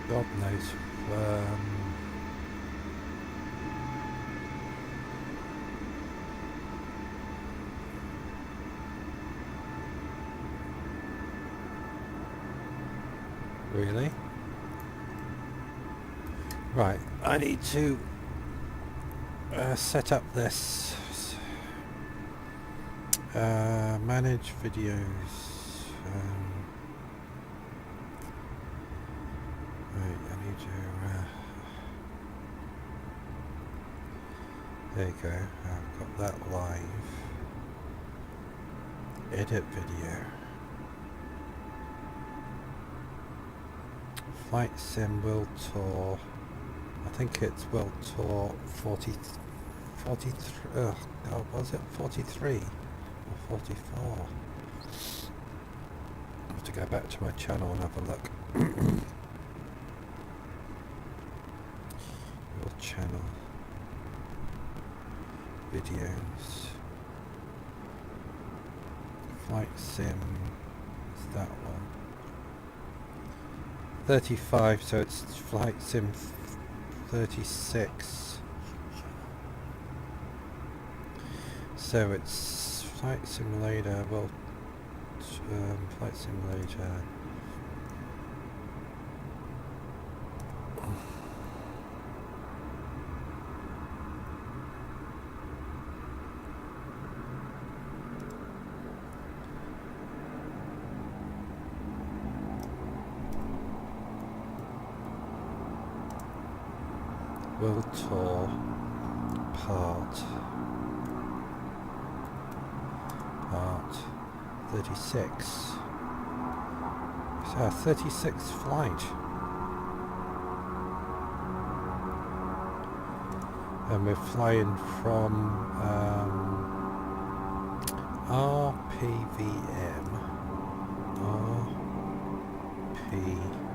God knows. Really? Right, I need to set up this manage videos. Right, I need to there you go, I've got that live. Edit video. Flight Sim World Tour. I think it's World Tour 43. Oh God, was it 43 or 44? I have to go back to my channel and have a look. Your channel. Videos. Flight Sim. It's that one. 35, so it's Flight Sim 36. So it's Flight Simulator, well, Flight Simulator. World Tour Part 36. So 36th flight. And we're flying from RPVM. RPVM.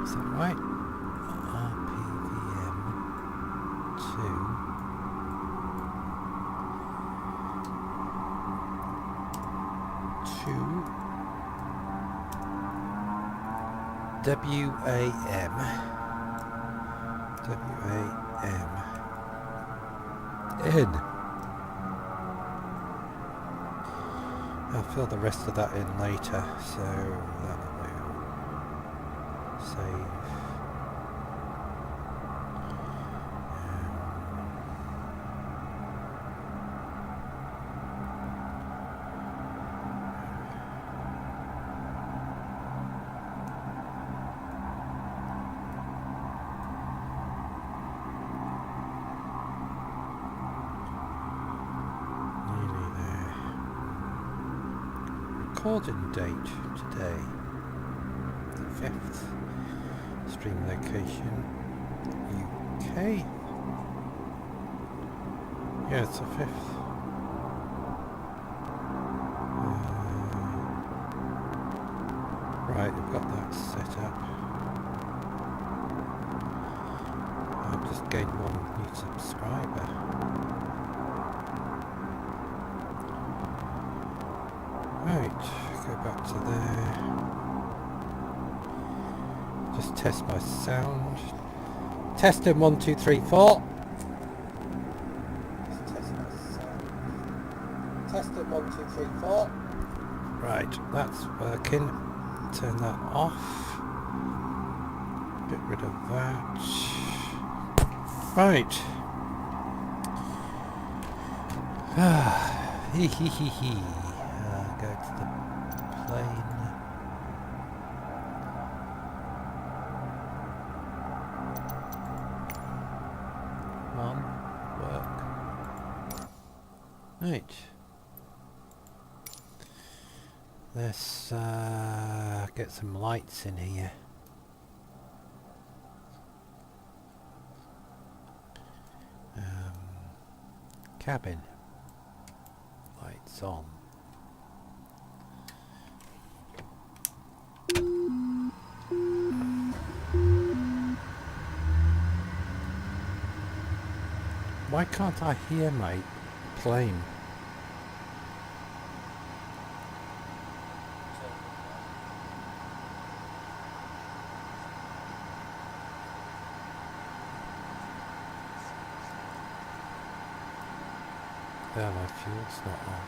Is that right? RPVM 2 WAM. In. I'll fill the rest of that in later, so that will save. Recording date today, the 5th. Stream location, UK. Yeah, it's the 5th. Right, we've got that set up. I've just gained one new subscriber. Right, go back to there. Just test my sound. Testing 1, 2, 3, 4. Just test my sound. Testing 1, 2, 3, 4. Right, that's working. Turn that off. Get rid of that. Right. Hee hee hee hee. Go to the plane. On, work. Right. Let's get some lights in here. Cabin. Lights on. Why can't I hear my plane? Yeah, my fuel's not on.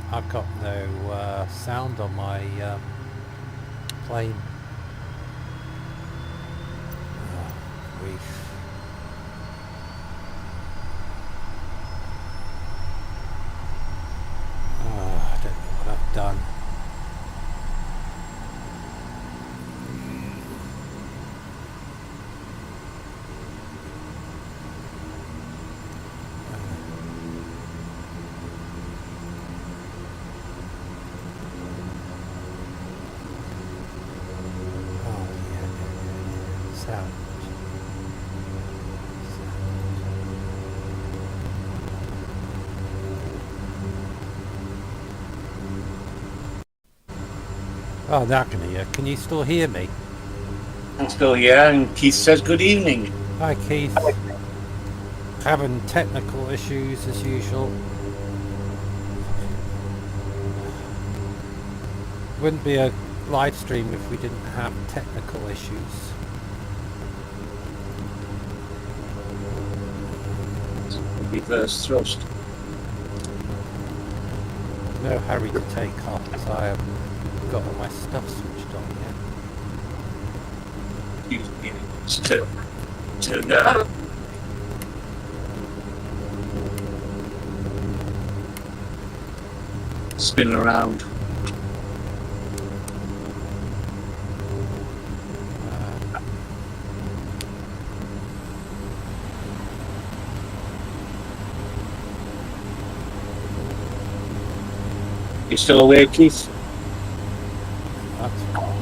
I've got no sound on my plane. Oh, grief. Oh, I don't know what I've done. Oh, yeah. Sound. Oh, now I can hear. Can you still hear me? I'm still here, and Keith says good evening. Hi, Keith. Having technical issues as usual. Wouldn't be a live stream if we didn't have technical issues. Reverse thrust. No hurry to take off because I haven't got all my stuff switched on yet. Excuse me. Spin around. You still awake, Keith? That's fine.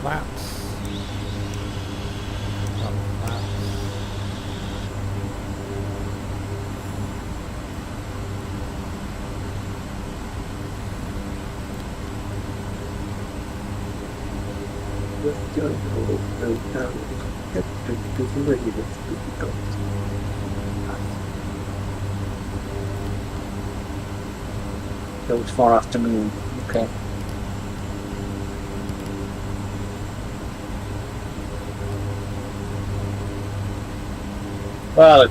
Flaps. Got flaps. It was for afternoon. Okay. Well,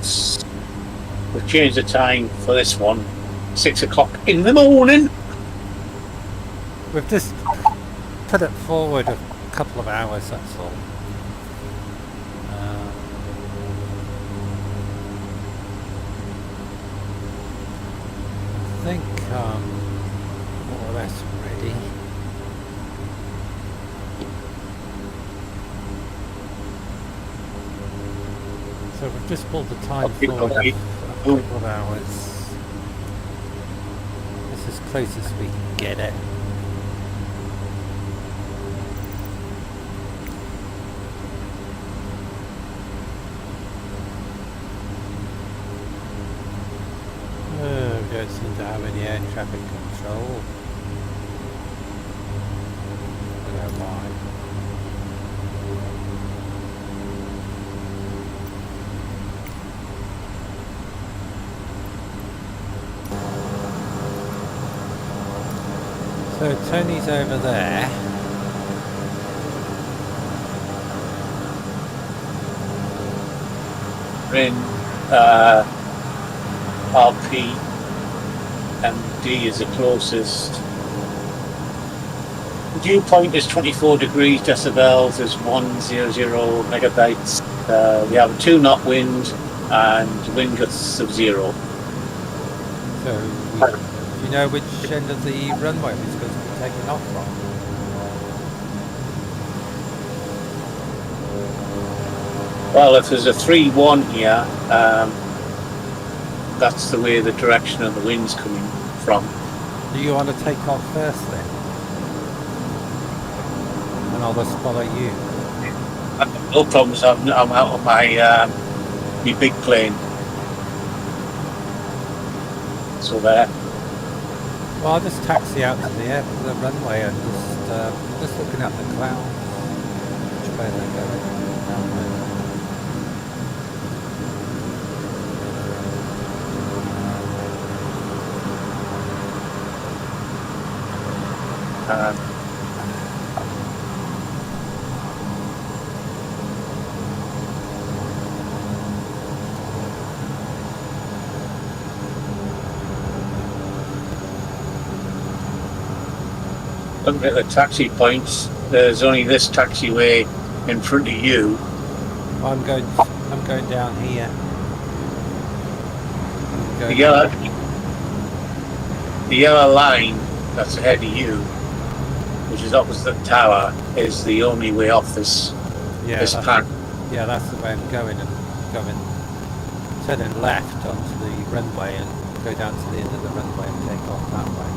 we've changed the time for this one. 6 o'clock in the morning. We've just put it forward a couple of hours, that's all. I think more or less ready. So we've just pulled the time forward a couple of hours. It's as close as we can get it. We don't seem to have any air traffic control. I don't know why. So Tony's over there. We're in RPVM is the closest. The dew point is 24 degrees decibels, is 100 megabytes. We have a 2-knot wind and wind gusts of 0. So do you know which end of the runway it's going to be taking off from? Well, if there's a 3-1 here, that's the way the direction of the wind's coming from. Do you want to take off first then? And I'll just follow you. No problems. I'm out of my big plane. So there. Well, I'll just taxi out to the runway and just looking at the clouds. Which way they're going? That way. Looking at the taxi points, there's only this taxiway in front of you. I'm going down here. The yellow line that's ahead of you, which is opposite the tower, is the only way off this path. Yeah, that's the way I'm going, and turning left onto the runway and go down to the end of the runway and take off that way.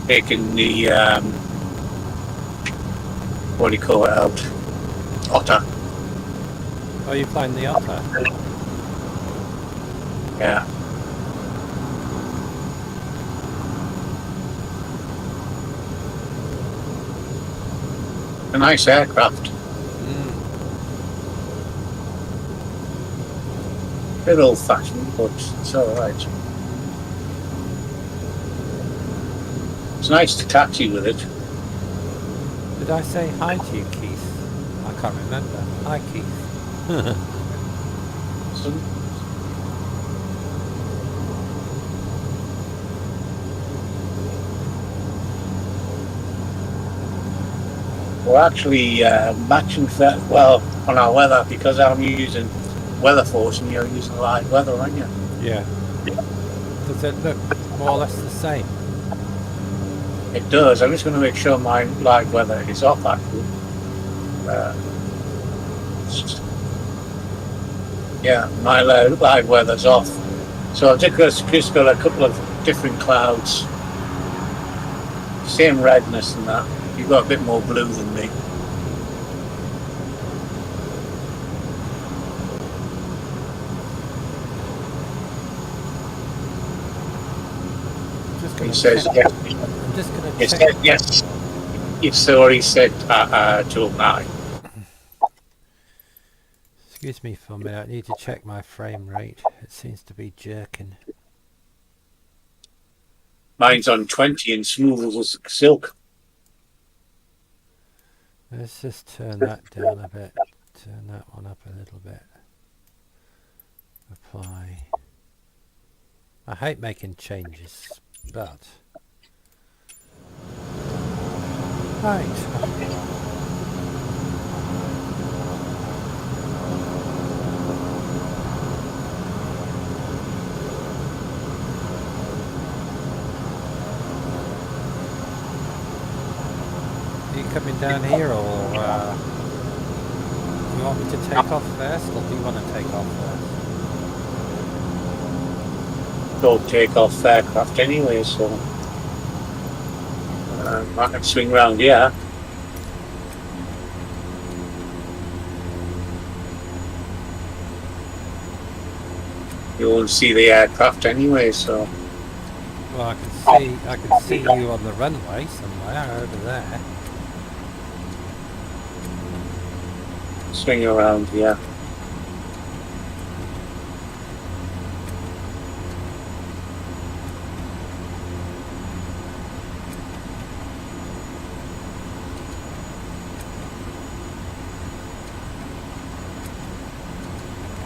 Taking the what do you call it out? Otter. Oh, you flying the Otter? Yeah. A nice aircraft. Bit old fashioned, but it's alright. It's nice to taxi with it. Did I say hi to you, Keith? I can't remember. Hi, Keith. We're actually matching that well on our weather because I'm using weather force and you're using live weather, aren't you? Yeah. Does it look more or less the same? It does. I'm just going to make sure my live weather is off actually. Yeah, my live weather's off. So I've just got a couple of different clouds. Same redness and that. You've got a bit more blue than me. He says yes. I'm just going to check. check. Yes. It's already said to apply. Excuse me for a minute. I need to check my frame rate. It seems to be jerking. Mine's on 20 and smooth as silk. Let's just turn that down a bit. Turn that one up a little bit. Apply. I hate making changes, but... Right. Are you coming down here, or do you want me to take off first, or do you want to take off first? Don't take off aircraft anyway, so I can swing round here. You won't see the aircraft anyway, so. Well, I can see you on the runway somewhere over there. Swing around, yeah.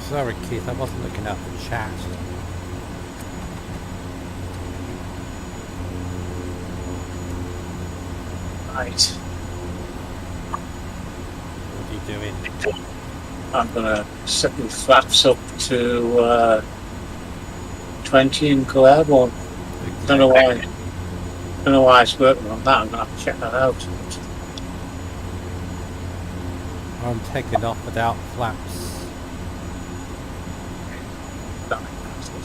Sorry, Keith, I wasn't looking at the chat. Right. What are you doing? I'm gonna set the flaps up to 20 and go airborne. Don't know why it's working on that. I'm gonna have to check that out. I'm taking off without flaps.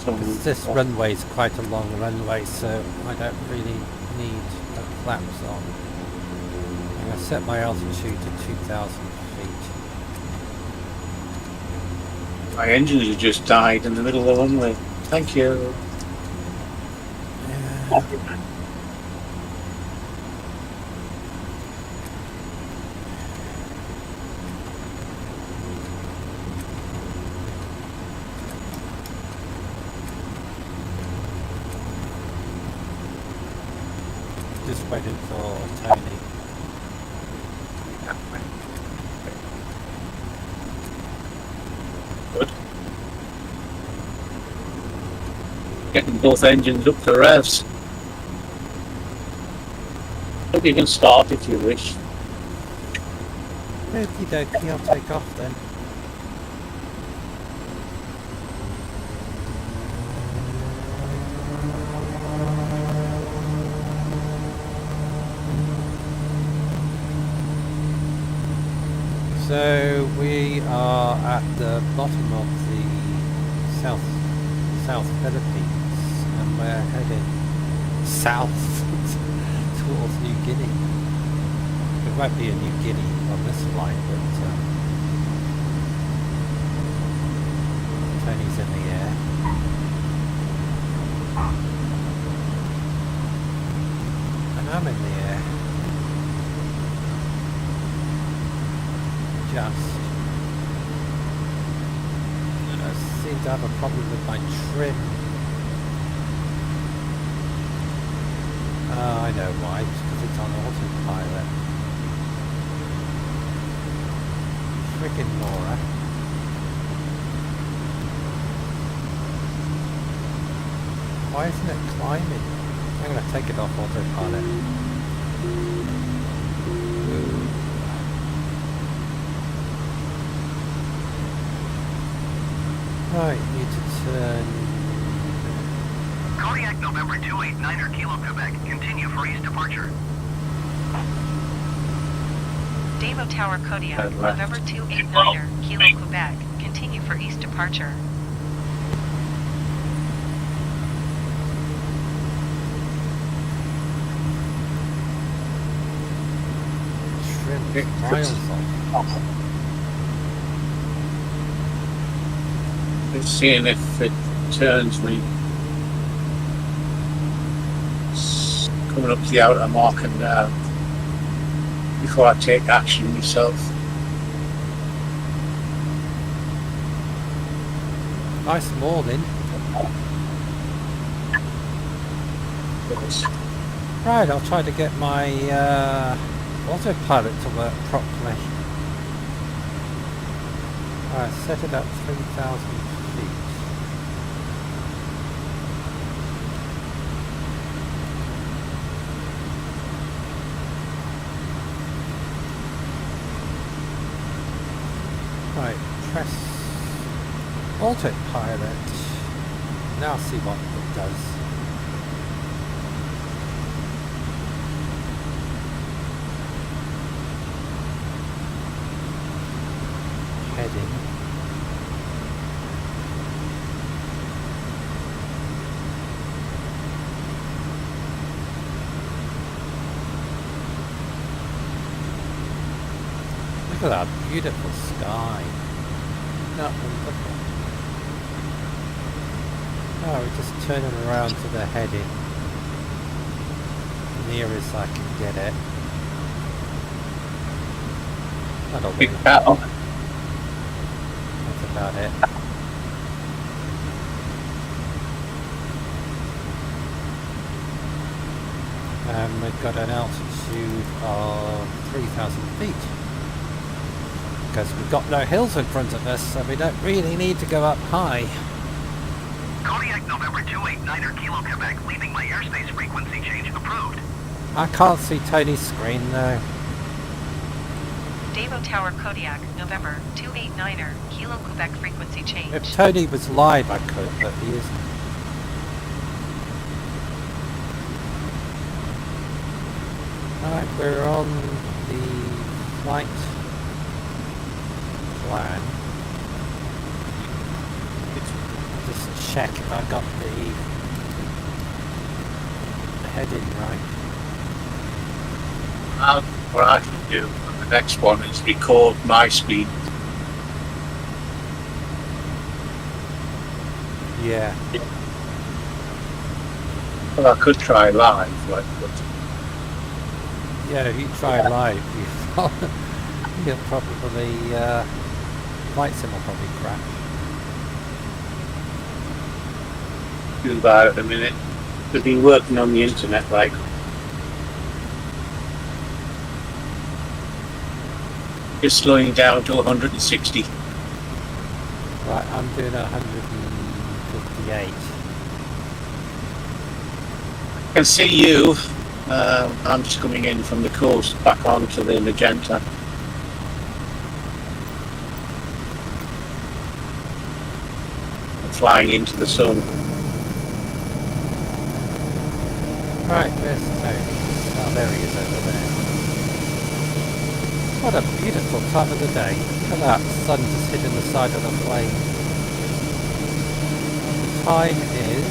Because this runway is quite a long runway, so I don't really need flaps on. I'm going to set my altitude to 2,000 feet. My engines have just died in the middle of the runway. Thank you. Yeah. Just waiting for Tony. Good. Getting both engines up to revs. Look, you can start if you wish. Okie dokie, I'll take off then. So we are at the bottom of the South Philippines, and we're heading south towards New Guinea. There won't be a New Guinea on this flight, but Tony's in the air. And I'm in the air. I seem to have a problem with my trim. I know why, it's because it's on autopilot. Frickin' Nora. Why isn't it climbing? I'm going to take it off autopilot. Right, need to turn... Cardiac November 289er Kilo Quebec. Continue for east departure. Davo Tower Kodiak, November 289er Kilo Quebec. Continue for east departure. Trim miles off. Let's seeing if it turns me. It's coming up to the outer marker now before I take action myself. Nice morning. Right, I'll try to get my autopilot to work properly. Alright, set it at 3,000 feet. Right, press autopilot. Now see what it does. Heading. Look at that beautiful sky. Not wonderful. Oh, we're just turning around to the heading. Near as I can get it. That'll Big do. battle. That's about it. And we've got an altitude of 3,000 feet. Because we've got no hills in front of us, so we don't really need to go up high. Cardiac November 289er Kilo Quebec. Leaving my airspace frequency change approved. I can't see Tony's screen though. Davo Tower Kodiak, November 289er Kilo Quebec frequency change. If Tony was live I could, but he isn't. Alright, we're on the flight plan. Just check if I got the heading right. What I can do on the next one is record my speed. Yeah. Well, I could try live, like, but Yeah, if you try live, you'll probably, flight sim will probably crash. do that at the minute. We've been working on the internet, like. Just slowing down to 160. Right, I'm doing 158. I can see you. I'm just coming in from the coast back onto the magenta. I'm flying into the sun. Right, where's Tony? Oh, there he is over there. What a beautiful time of the day. Look at that sun just hitting the side of the plane. The time is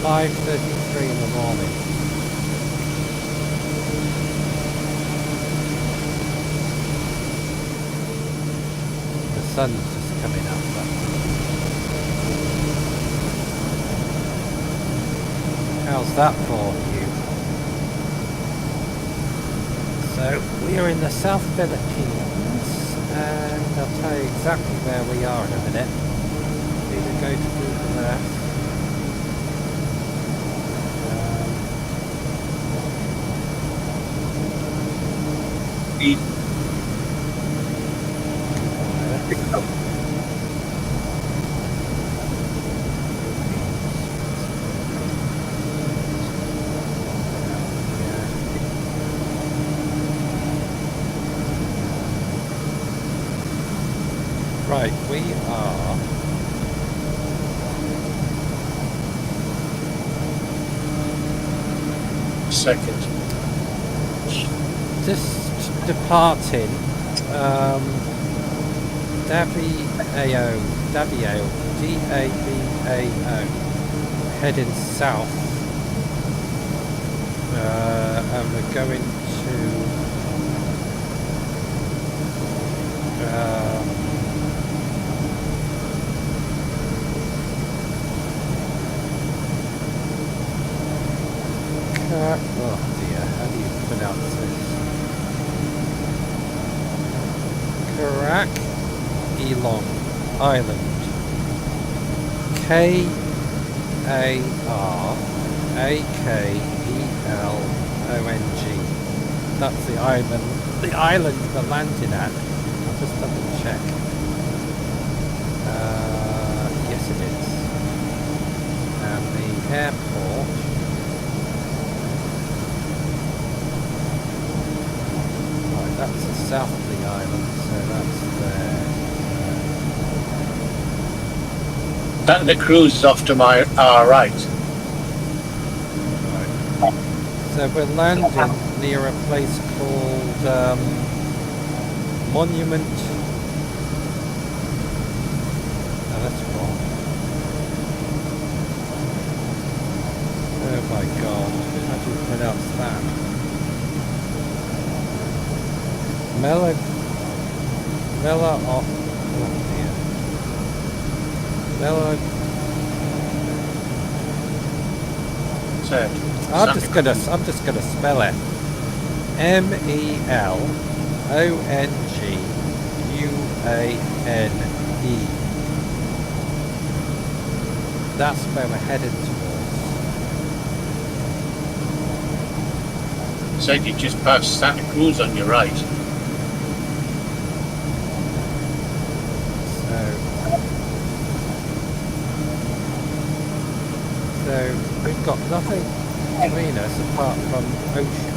5:33 in the morning. The sun's just coming up. How's that for you? So we are in the South Philippines, and I'll tell you exactly where we are in a minute. Either go to Google Earth. Right, we are Second. just departing Davao, D-A-B-A-O, heading south, and we're going to oh dear, how do you pronounce this? Karak Elong Island. K-A-R-A-K-E-L-O-N-G. That's the island we're landing at. I'll just double check. Yes it is. And the airport that's the south of the island, so that's there. The cruise is off to our right. Right. So we're landing near a place called Monument. No, that's wrong. Oh my god, how do you pronounce that? Oh dear. I'm just gonna spell it. Melonguane. That's where we're headed towards. Said you just passed Santa Cruz on your right. So we've got nothing between us apart from ocean.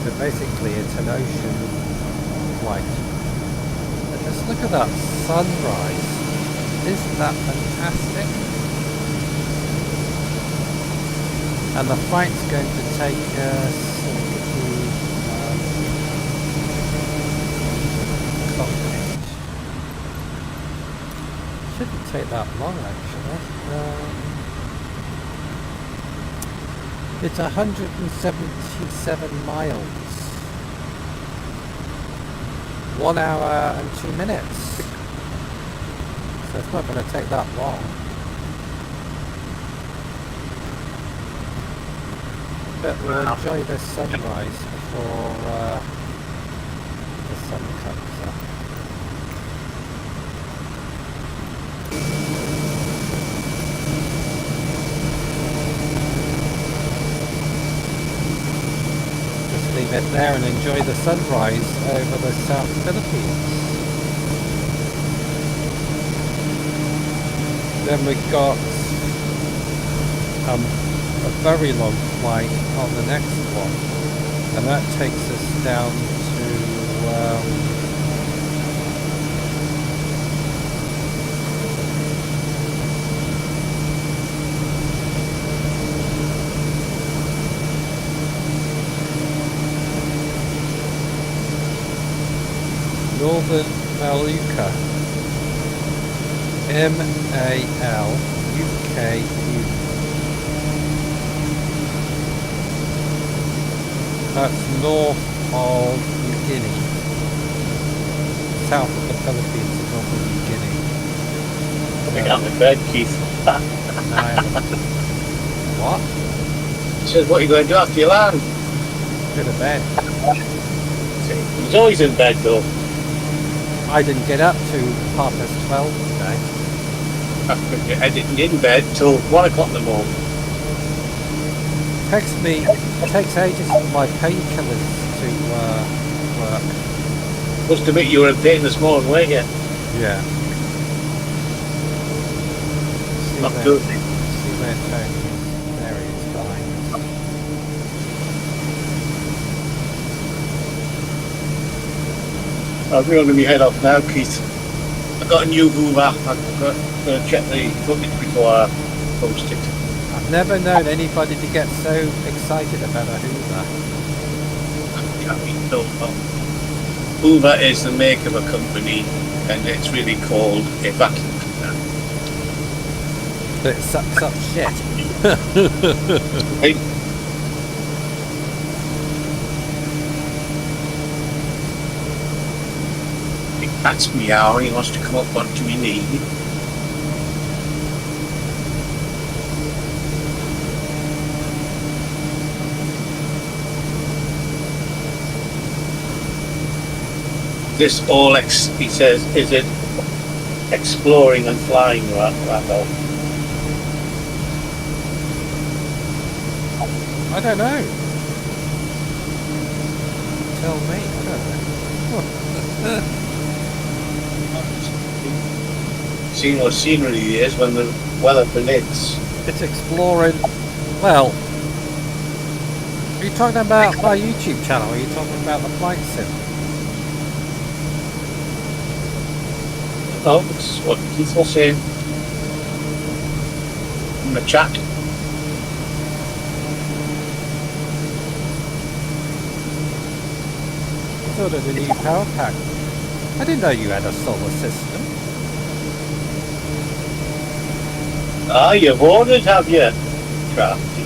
So basically it's an ocean flight. And just look at that sunrise. Isn't that fantastic? And the flight's going to take us shouldn't take that long actually. It's 177 miles. 1 hour and 2 minutes. So it's not going to take that long. But we'll enjoy the sunrise before the sun comes up. Just leave it there and enjoy the sunrise over the South Philippines. Then we've got a very long flight on the next one, and that takes us down to Northern Maluka, M-A-L-U-K-U. That's north of New Guinea. South of the Philippines is north of New Guinea. Coming out of bed, Keith. What? He says, what are you going to do after you land? Go to bed. He's always in bed though. I didn't get up to 12:30 today. I didn't get in bed till 1 o'clock in the morning. Takes ages for my painkillers to work. Must admit you were in pain this morning, weren't you? Yeah. Not good. See where Tony is. There he is behind us. I'm going to be head off now, Keith. I got a new Hoover. I'm going to check the footage before I post it. I've never known anybody to get so excited about a Hoover. I mean, no. Hoover is the make of a company, and it's really called a vacuum cleaner. But it sucks up shit. Right? That's meowing. He wants to come up onto my knee. This all he says, is it exploring and flying, Randall? I don't know. Tell me. I don't know. Seeing what scenery is when the weather permits. It's exploring. Well, are you talking about my YouTube channel? Or are you talking about the flight sim? Oh, it's what Keith was saying in the chat. I thought of the new power pack. I didn't know you had a solar system. Ah, you've ordered, have you? Crafty.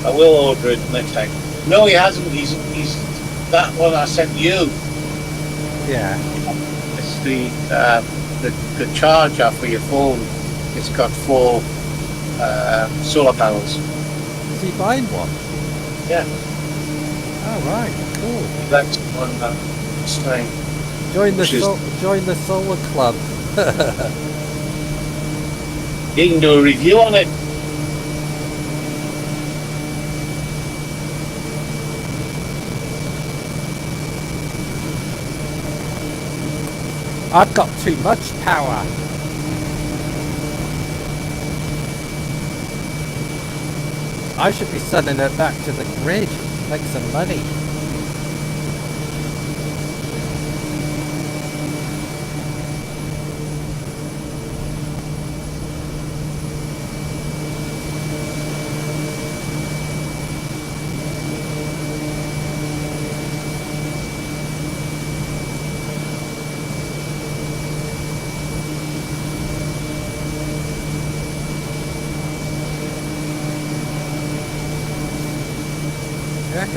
I will order it next time. No, he hasn't. He's that one I sent you. Yeah. It's the charger for your phone. It's got 4 solar panels. Is he buying one? Yeah, Oh right, cool. that's one string. Join Which is- join the solar club. You can do a review on it. I've got too much power. I should be sending it back to the grid. Make some money.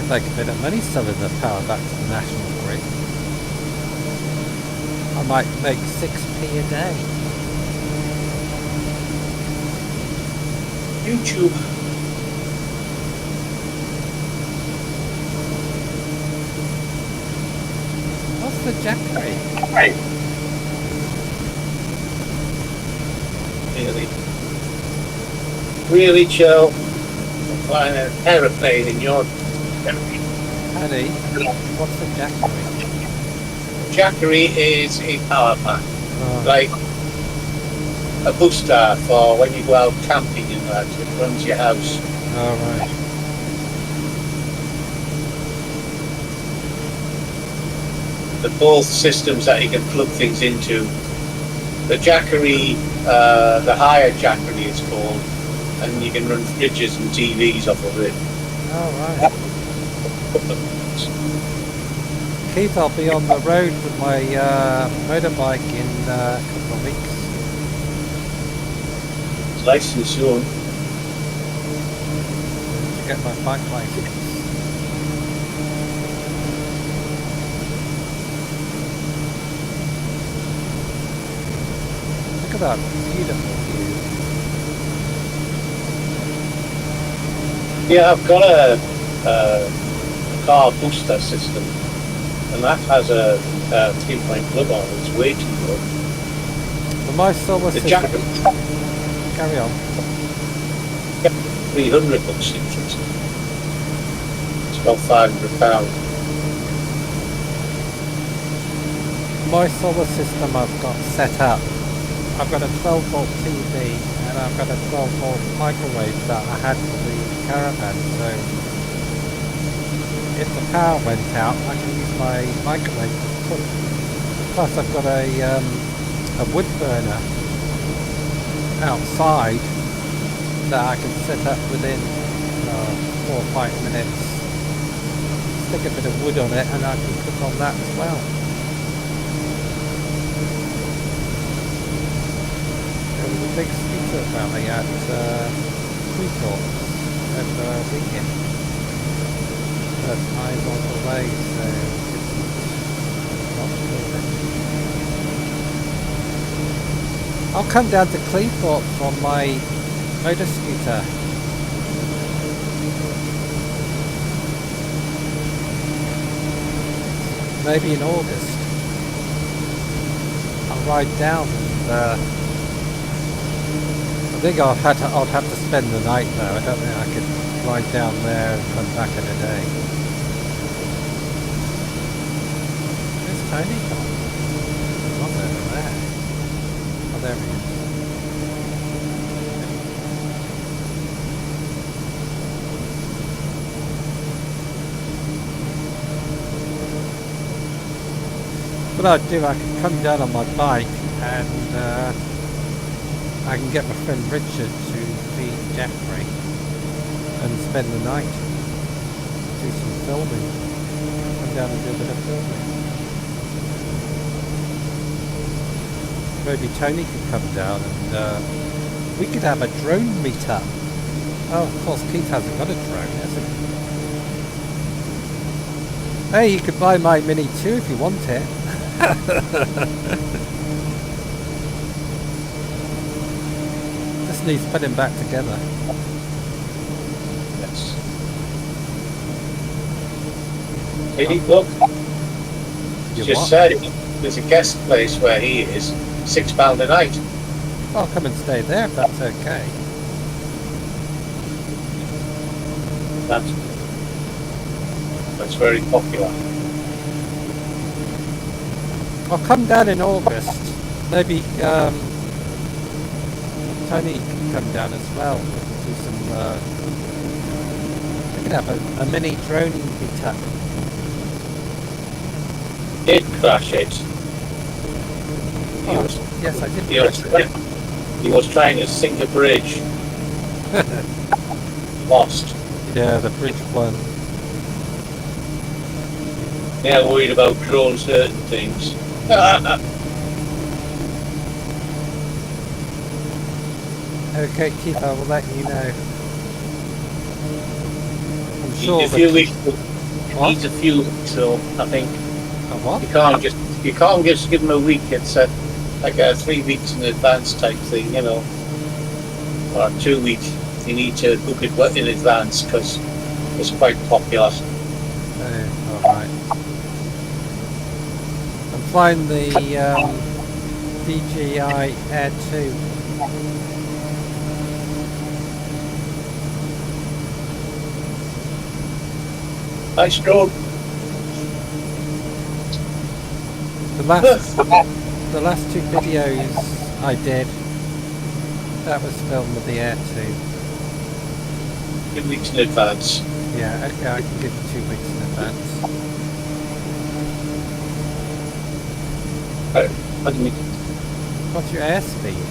make a bit of money selling the power back to the national grid. I might make 6p a day. YouTube. What's the Jackery? Really chill. Flying an aeroplane in your Paddy, what's the Jackery? Jackery is a power pack, Oh, like a booster for when you go out camping and that. It runs your house. oh right. The both systems that you can plug things into. The Jackery, the higher Jackery is called, and you can run fridges and TVs off of it. Oh right. Keith, I'll be on the road with my motorbike in a couple of weeks. It's licensed soon. To get my bike license. Look at that beautiful view. Yeah, I've got a car booster system, and that has a 3-point plug on. It's way too good. For my solar The system. Jackery, Carry on. 300 bucks. It's about £500. My solar system I've got set up. I've got a 12 volt TV and I've got a 12 volt microwave that I had for the caravan, so if the power went out I can use my microwave to cook. Plus I've got a wood burner outside that I can set up within 4 or 5 minutes. Stick a bit of wood on it and I can cook on that as well. There was a big scooter rally at Freeport over the weekend. But I was away, so it's not good. I'll come down to Cleethorpes on my motor scooter. Maybe in August. I'll ride down and I think I'll have to spend the night though. I don't think I could ride down there and come back in a day. Where's Tony gone? He's not over there. Oh, there he is. What I'd do, I could come down on my bike and I can get my friend Richard to feed Jeffrey and spend the night. Do some filming. Come down and do a bit of filming. Maybe Tony could come down and we could have a drone meetup. Oh, of course Keith hasn't got a drone, has he? Hey, you could buy my Mini 2 if you want it. Just needs putting back together. Yes. Hey, look. You Just what? said there's a guest place where he is, £6 a night. I'll come and stay there if that's okay. That's very popular. I'll come down in August. Maybe Tony can come down as well. Do some. We could have a mini drone meetup. Did crash it. Oh, yes, I did. He was trying to sink a bridge. Lost. Yeah, the bridge one. Yeah, worried about drone certain things. Okay, Keith, I will let you know. I'm sure A few weeks What? needs a few weeks, so I think A what? you can't just give them a week. It's like a 3 weeks in advance type thing, you know, or 2 weeks. You need to book it in advance because it's quite popular. Alright. I'm flying the DJI Air 2. Nice drone. The last 2 videos I did, that was filmed with the Air 2. 2 weeks in advance. Yeah, okay, I can give you 2 weeks in advance. What do you mean? What's your airspeed?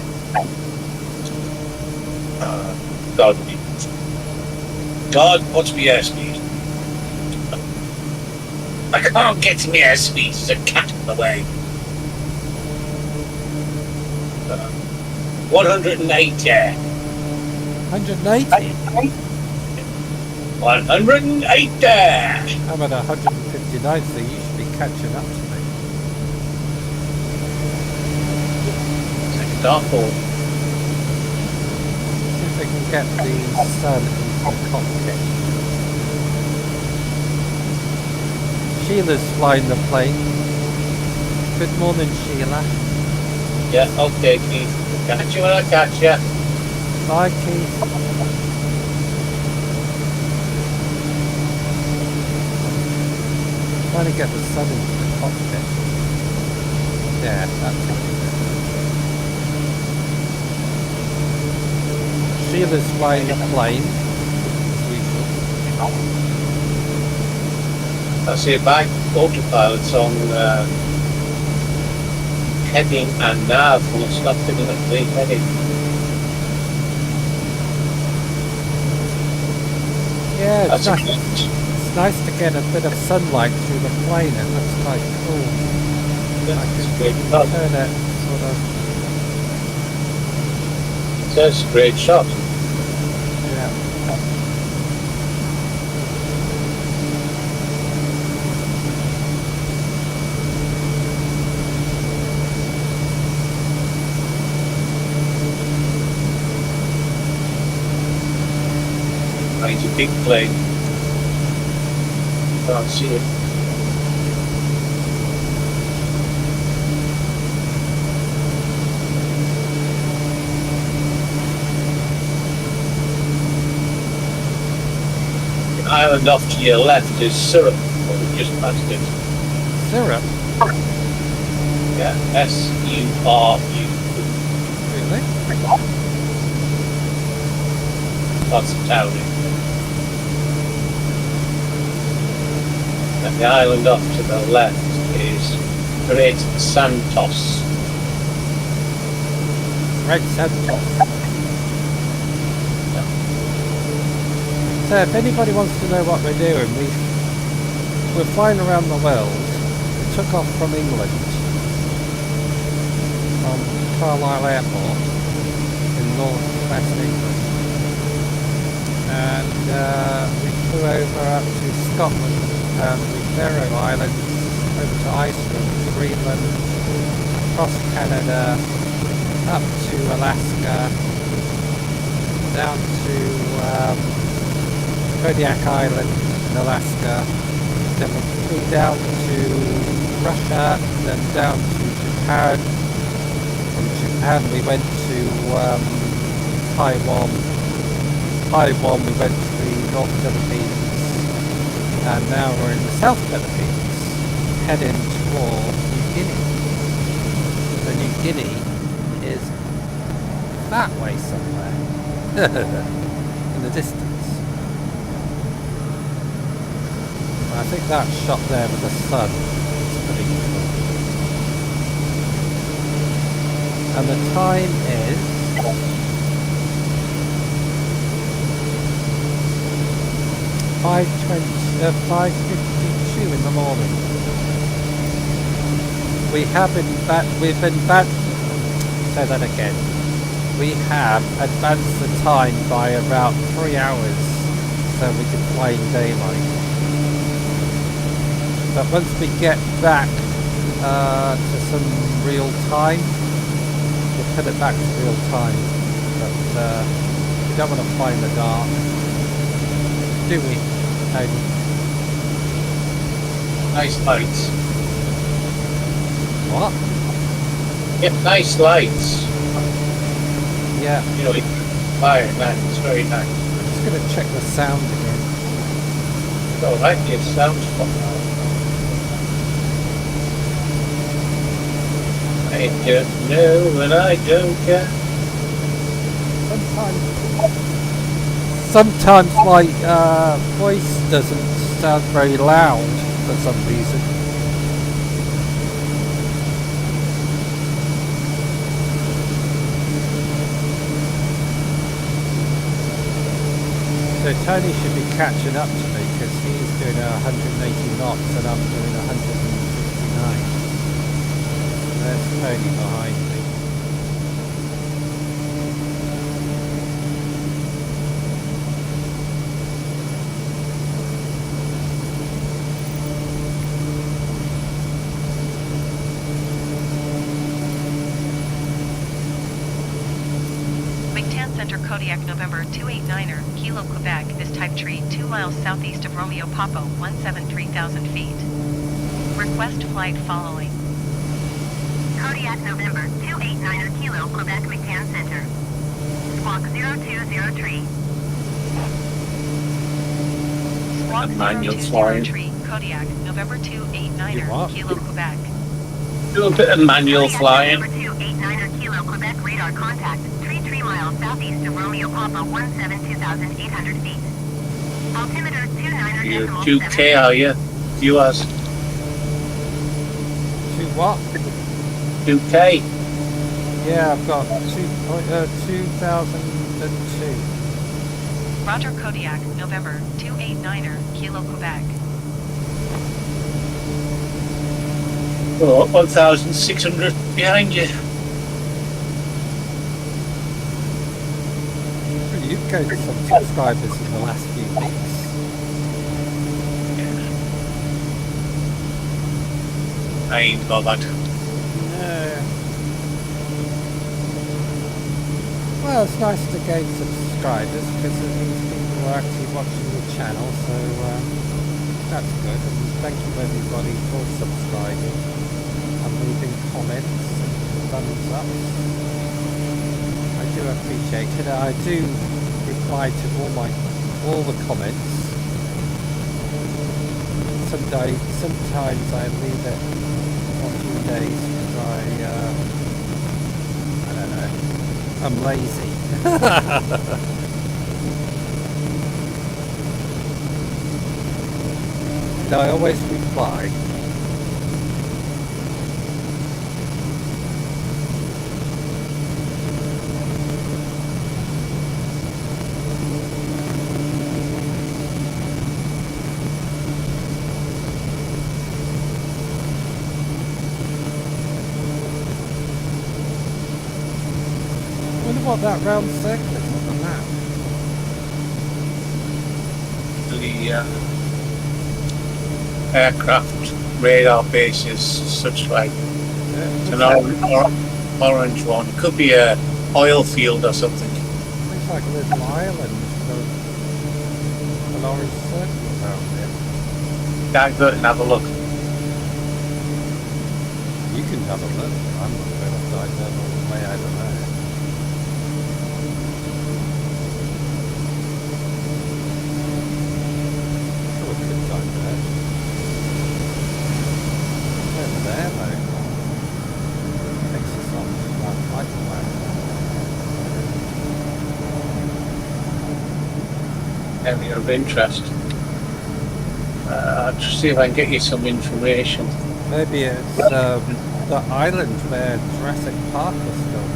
God, what's my airspeed? I can't get to my airspeed. There's a cat in the way. 180. 180? 180. I'm at 159, so you should be catching up to me. Second awful. See if we can get the sun into the cockpit. Sheila's flying the plane. Good morning, Sheila. Yeah, okay, Keith. Catch you when I catch you. Bye, Keith. Trying to get the sun into the cockpit. Yeah, that's it. Sheila's flying the plane, as usual. I see my autopilot's on heading and nav, and it's not picking up the heading. Yeah, it's That's nice. It's nice to get a bit of sunlight through the plane. It looks quite cool. That's great shot. Turn it sort of. That's a great shot. Yeah. It's a big plane. Can't see it. The island off to your left is Syrup. Well, we just passed it. Syrup? Yeah, S-U-R-U. Really? That's the town. And the island off to the left is Great Santos. Great Santos. So if anybody wants to know what we're doing, we're flying around the world. We took off from England, from Carlisle Airport in north west England, and we flew over up to Scotland, the Faroe Islands, over to Iceland, Greenland, across Canada, up to Alaska, down to Kodiak Island in Alaska, then we flew down to Russia, then down to Japan. From Japan we went to Taiwan. Taiwan we went to the North Philippines, and now we're in the South Philippines, heading toward New Guinea. So New Guinea is that way somewhere, in the distance. I think that shot there with the sun is pretty cool. And the time is 5:52 in the morning. We've been back, say that again. We have advanced the time by about 3 hours so we can fly in daylight. But once we get back to some real time, we'll put it back to real time. But we don't want to fly in the dark, do we, Tony? Nice lights. What? Get nice lights. Yeah. You know, fire at night. It's very nice. I'm just going to check the sound again. So I like it. Sounds fun. I don't know and I don't care. Sometimes my voice doesn't sound very loud for some reason. So Tony should be catching up to me because he's doing 180 knots and I'm doing 159. There's Tony behind me. Center Kodiak November 289er, Kilo Quebec, this type tree 2 miles southeast of Romeo Papa 173,000 feet. Request flight following. Kodiak November 289er Kilo Quebec McCann Center. Squawk 0203. Squawk Manual flying. 0203, Kodiak November You 289er, what? Kilo Quebec. Do a bit of manual Kodiak flying. November 289er Kilo Quebec radar contact. 3 miles southeast of Romeo Papa 172,800 feet. Altimeter 29er You're decimal 2K, 7. are you? Viewers. To what? 2K. Yeah, I've got 2002. Roger Kodiak November 289er, Kilo Quebec. Oh, 1,600 behind you. You've gained some subscribers in the last few weeks. I ain't bothered. No. Well, it's nice to gain subscribers because it means people are actually watching the channel, so that's good. And thank you everybody for subscribing and leaving comments and thumbs up. I do appreciate it. I do reply to all the comments. Sometimes I leave it for a few days because I don't know, I'm lazy. And I always reply. I wonder what that round circle is on the map. The aircraft radar bases, such like Yeah, an orange one. It could be a oil field or something. looks like a little island with an orange circle around there. Can't go and have a look. You can have a look. I'm not going to dive that all the way out of there. Sure, we could dive there. Over there, though. Takes us on that flight plan. Area of interest. I'll just see if I can get you some information. Maybe it's the island where Jurassic Park was filmed.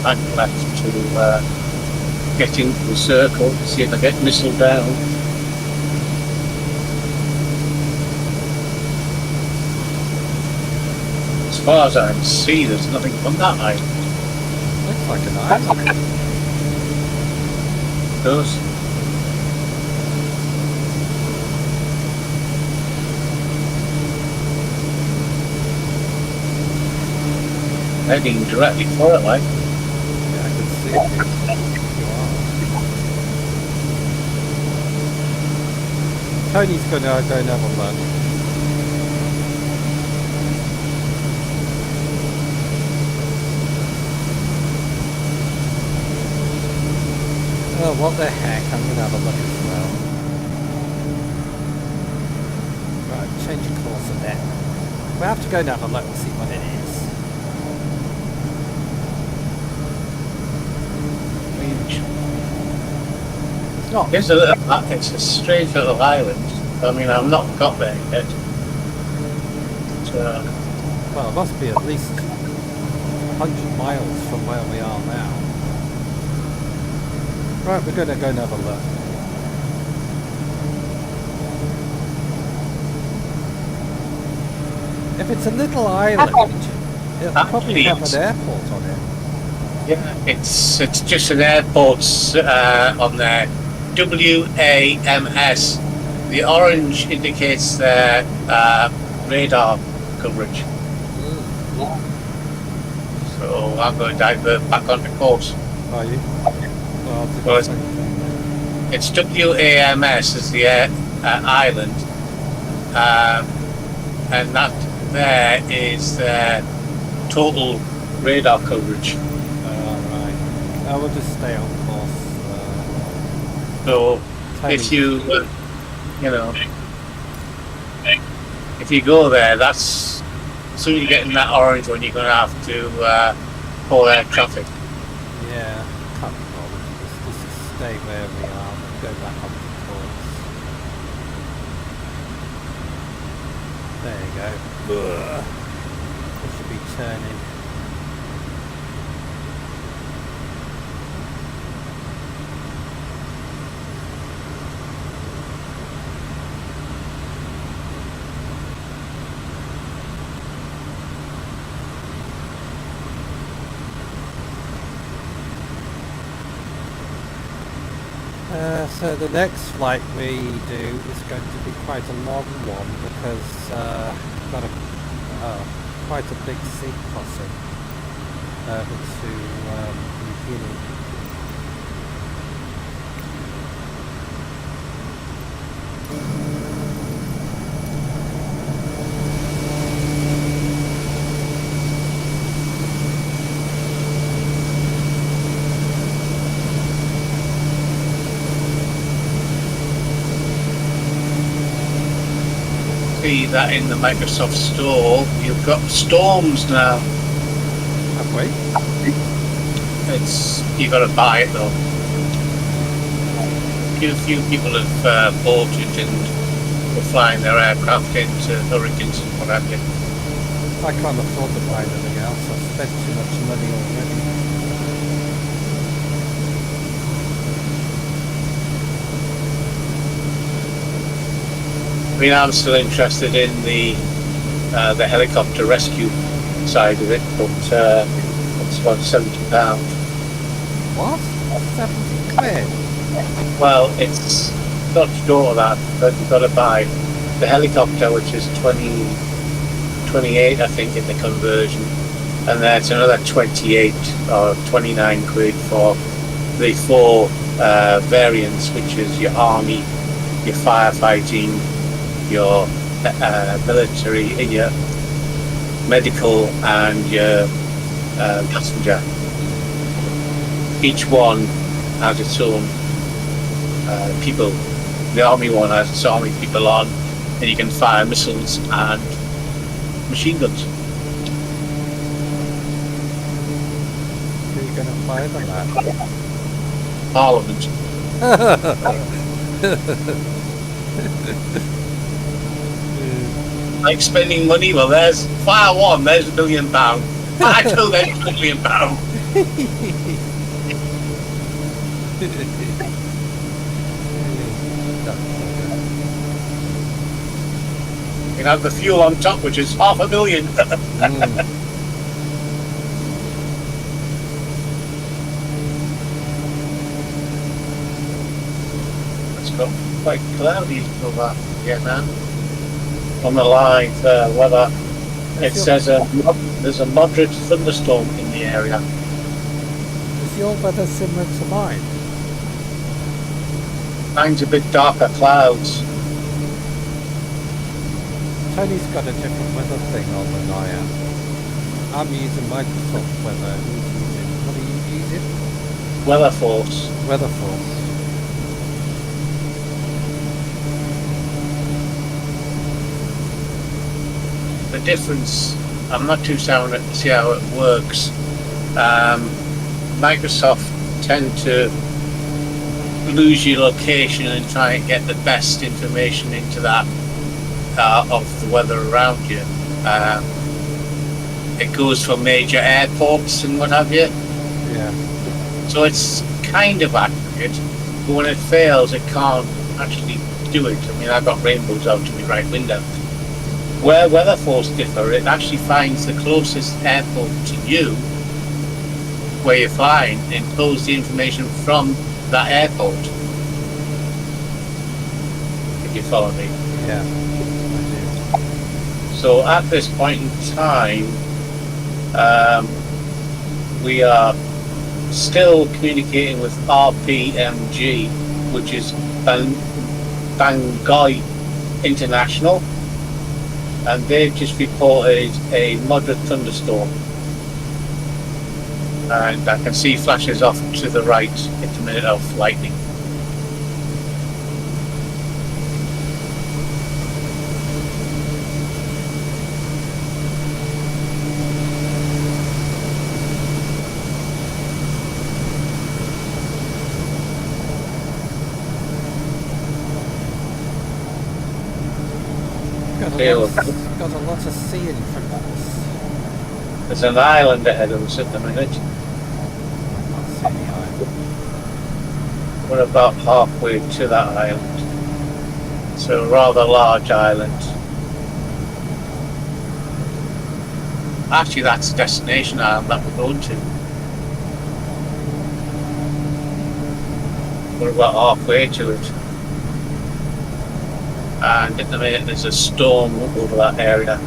I'm left to get into the circle, see if I get missiled down. As far as I can see, there's nothing on that island. Looks like an island. does. Heading directly for it, like. Yeah, I can see it. You are. Tony's going to go and have a lunch. Oh, what the heck, I'm going to have a look as well. Right, change of course a bit. We'll have to go and have a look and see what it is. It's not. It's a little, it's a strange little island. I mean, I've not got there yet. But, Well, it must be at least 100 miles from where we are now. Right, we're going to go and have a look. If it's a little island, it'll probably have an airport on it. yeah, it's just an airport on there. WAMS. The orange indicates their radar coverage. So I'm going to divert back onto course. Are you? Well, I'll do Well, the same thing. It's WAMS is the island, and that there is their total radar coverage. Right. I will just stay on course. So Tony. if you, if you go there, that's as soon as you get in that orange one, you're going to have to pull out traffic. Yeah, can't be bothered. Just stay where we are and go back up to course. There you go. Ugh. We should be turning. So the next flight we do is going to be quite a long one because we've got quite a big sea crossing over to New Guinea. See that in the Microsoft Store, you've got storms now. Have we? It's you got to buy it though. Few people have bought it and are flying their aircraft into hurricanes and what have you. I can't afford to buy anything else. I've spent too much money already. I mean, I'm still interested in the helicopter rescue side of it, but it's about £70. What? 70 quid? Well, it's not short of that, but you've got to buy the helicopter, which is 28, I think, in the conversion, and that's another 28 or 29 quid for the four variants, which is your army, your firefighting, your military, your medical, and your passenger. Each one has its own people. The army one has its army people on, and you can fire missiles and machine guns. Who are you going to fire them at? Parliament. Like spending money, well, there's fire one, there's £1 million. Fire two, there's £2 million. You have the fuel on top, which is $500,000. got quite cloudy over here now. On the live weather, it says there's a moderate thunderstorm in the area. Is your weather similar to mine? Mine's a bit darker clouds. Tony's got a different weather thing on than I am. I'm using Microsoft Weather. Who's using? What are you using? Weather Force. Weather Force. The difference, I'm not too sound to see how it works. Microsoft tend to lose your location and try and get the best information into that of the weather around you. It goes for major airports and what have you. Yeah. So it's kind of accurate, but when it fails, it can't actually do it. I mean, I've got rainbows out to my right window. Where Weather Force differ, it actually finds the closest airport to you where you're flying and pulls the information from that airport. If you follow me. Yeah, I do. So at this point in time, we are still communicating with RPMG, which is Bangui International, and they've just reported a moderate thunderstorm. And I can see flashes off to the right intermittent of lightning. Got a lot of sea in front of us. There's an island ahead of us at the minute. I can't see the island. We're about halfway to that island. It's a rather large island. Actually, that's the destination island that we're going to. We're about halfway to it. And at the minute there's a storm over that area.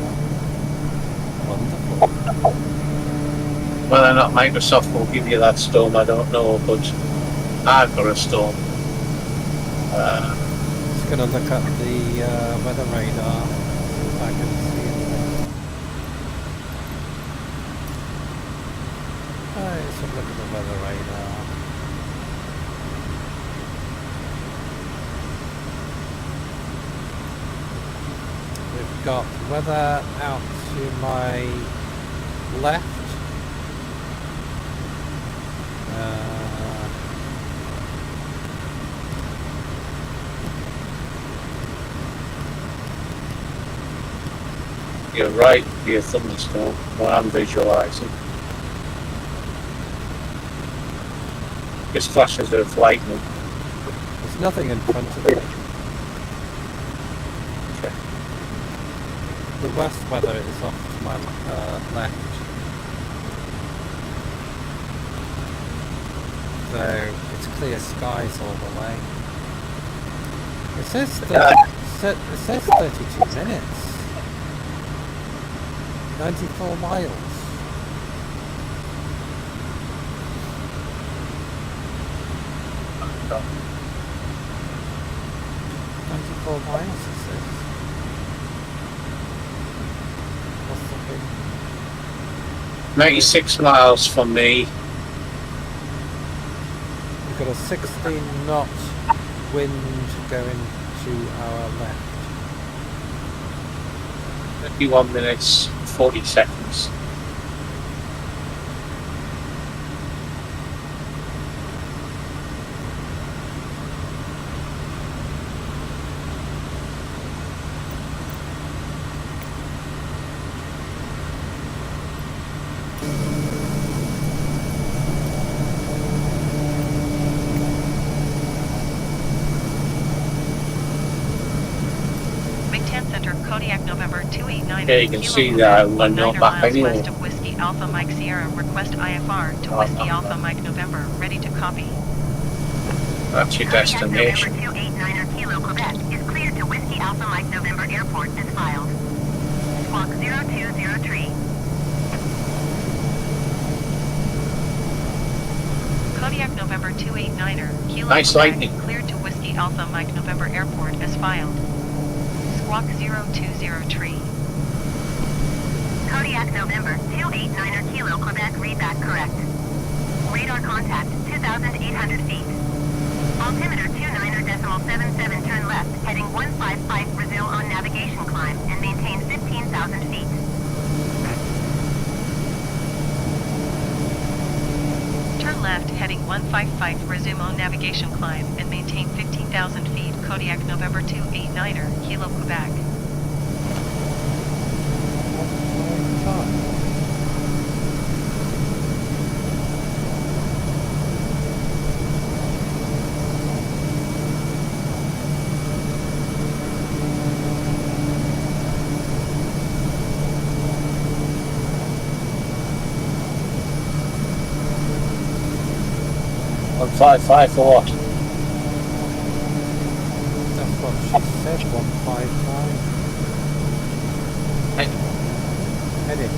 Wonderful. Whether or not Microsoft will give you that storm, I don't know, but I've got a storm. Just going to look at the weather radar, if I can see anything. Let's have a look at the weather radar. We've got weather out to my left. You're right, be a thunderstorm, what I'm visualising. Just flashes of lightning. There's nothing in front of me. Okay. The west weather is off to my left. So it's clear skies all the way. It says 32 minutes. 94 miles. Okay. 94 miles it says. What's the thing? 96 miles from me. We've got a 16 knot wind going to our left. 51 minutes, 40 seconds. Center, Kodiak, November 289. Yeah, you can see that when you're back anyway. West of Whiskey Alpha Mike Sierra, request IFR to Whiskey Alpha Mike November, ready to copy. That's your Kodiak destination. November 289er Kilo Quebec is cleared to Whiskey Alpha Mike November Airport as filed. Squawk 0203. Kodiak November 289er, Kilo Nice Quebec, lightning. cleared to Whiskey Alpha Mike November Airport as filed. Squawk 0203. Kodiak November 289er Kilo Quebec readback correct. Radar contact 2,800 feet. Altimeter 29.77 turn left, heading 155 Brazil on navigation climb and maintain 15,000 feet. Turn left, heading 155, resume on navigation climb, and maintain 15,000 feet. Kodiak November 289er, Kilo Quebec. On 55 for what? That's what she said, 155. Heading.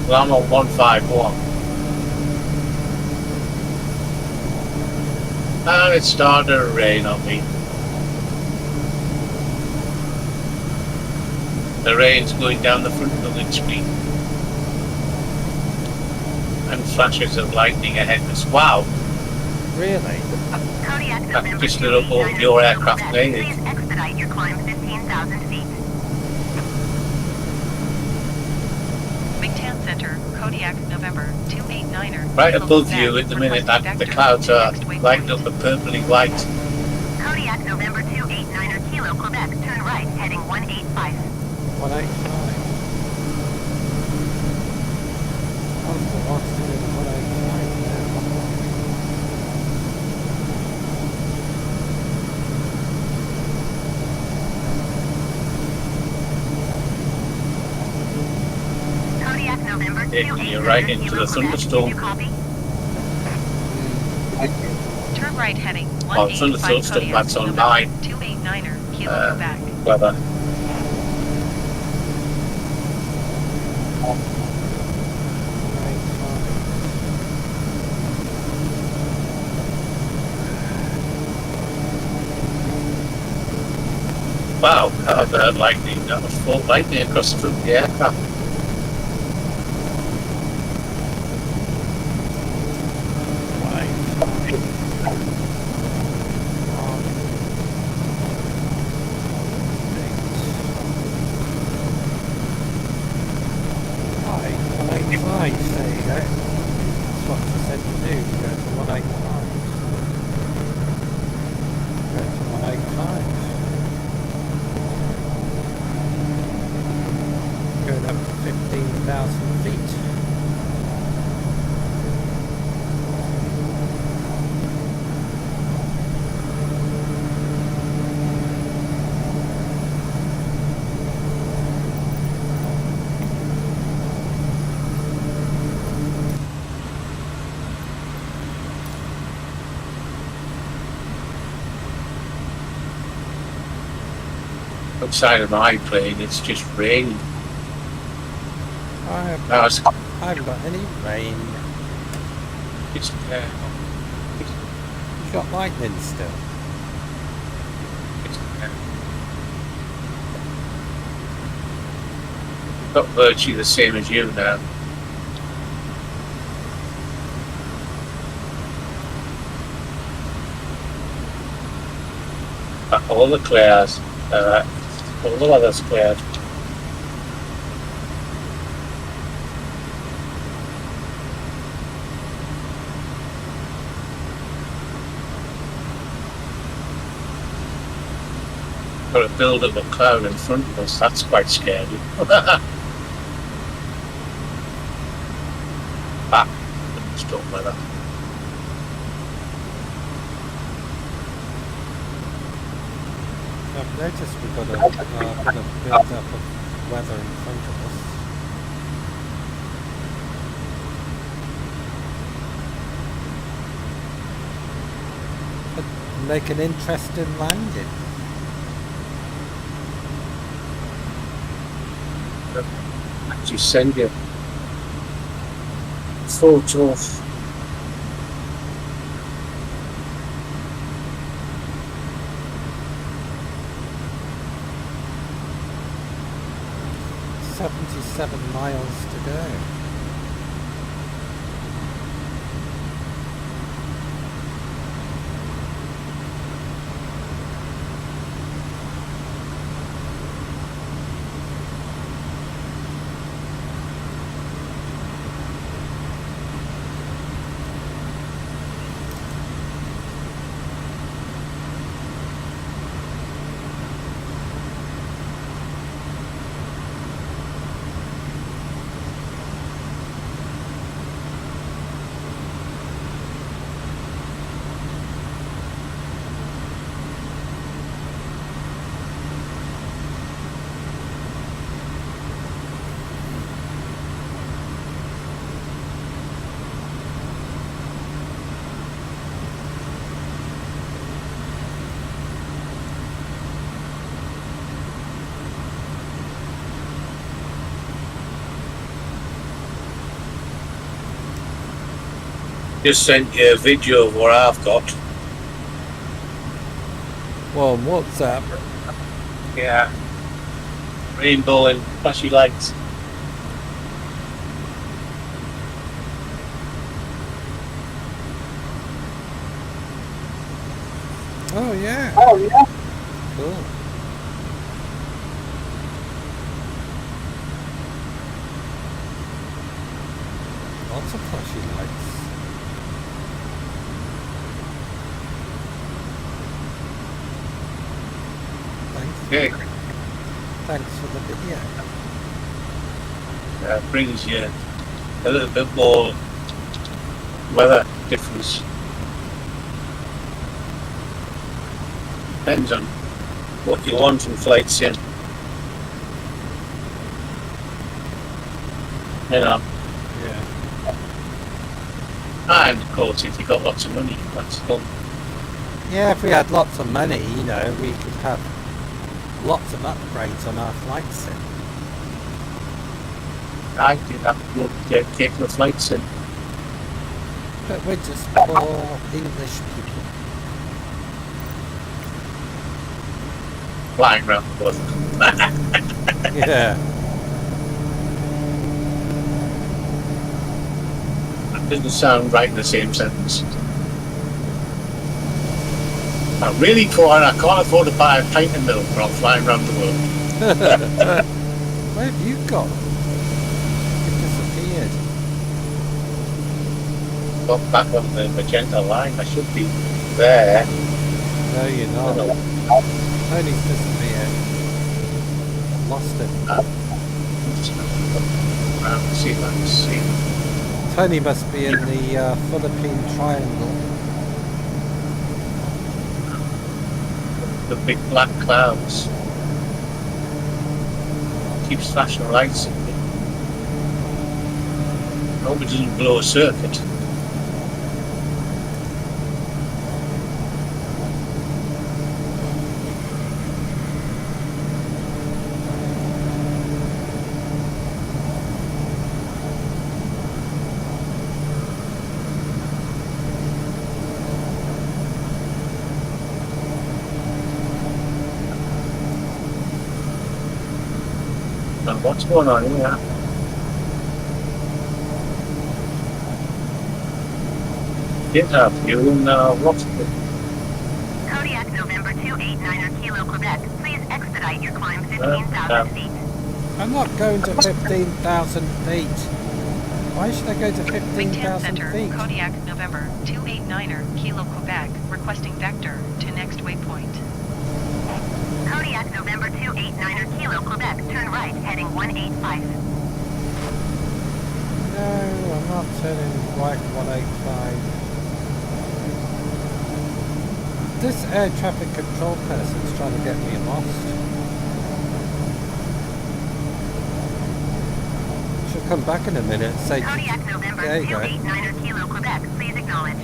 Well, I'm on 151. And it started to rain on me. The rain's going down the front of the windscreen. And flashes of lightning ahead of us. Wow, Really? Kodiak that November just lit up all 289er your Kilo aircraft Quebec, landing. please expedite your climb 15,000 feet. McTan Center, Kodiak November 289er. Right Kilo above Quebec, you at the minute that request the vector clouds to are next lighting waypoint. up and purpley white. Kodiak November 289er Kilo Quebec, turn right, heading 185. 185. Oh, for what's doing 185 now? Kodiak November Taking 289er you right into Kilo the Quebec, thunderstorm. did you copy? Turn right, heading Oh, it's on the 185 thunderstorm, Kodiak that's on November mine. 289er, Kilo Quebec. Weather. Wow, that was lightning. That was full lightning across the front of the aircraft. Right, there you go. That's what I said to do, go to 185. Go to 185. Going up to 15,000 feet. Outside of my plane, it's just raining. I haven't got any rain. It's, You've got lightning still. got virtually the same as you now. All the clouds, all the weather's cleared. Got a build up of cloud in front of us, that's quite scary. Storm weather. I've noticed we've got a bit of build-up of weather in front of us. make an interesting landing. Actually send you photos. "77 miles to go." Just sent you a video of what I've got. Well, on WhatsApp. Yeah. Rainbow and flashy lights. Oh yeah. Oh yeah. Cool. Lots of flashy lights. Okay. Thanks for the video. Brings you a little bit more weather difference. Depends on what you want in flight sim. You know. Yeah. And of course, if you've got lots of money, that's fun. Yeah, if we had lots of money, you know, we could have lots of upgrades on our flight sim. I did have to take the flight sim. But we're just poor English people. Flying around the world. Yeah. That doesn't sound right in the same sentence. I'm really poor and I can't afford to buy a pint of milk while I'm flying around the world. Where have you gone? You disappeared. Got back on the magenta line. I should be there. No, you're not. Tony's disappeared. Lost him. Around, see if I can see. Tony must be in the Philippine Triangle. The big black clouds. Keeps flashing lights at me. I hope it doesn't blow a circuit. Now what's going on here? Did have fuel now. What's it? Kodiak November 289er Kilo Quebec. Please expedite your climb 15,000 feet. I'm not going to 15,000 feet. Why should I go to Wing 10 15,000 Center, feet? Kodiak November 289er Kilo Quebec, requesting vector to next waypoint. Kodiak November 289er Kilo Quebec. Turn right, heading 185. No, I'm not turning right 185. This air traffic control person's trying to get me lost. She'll come back in a minute and say, Kodiak November there you go. 289er Kilo Quebec. Please acknowledge.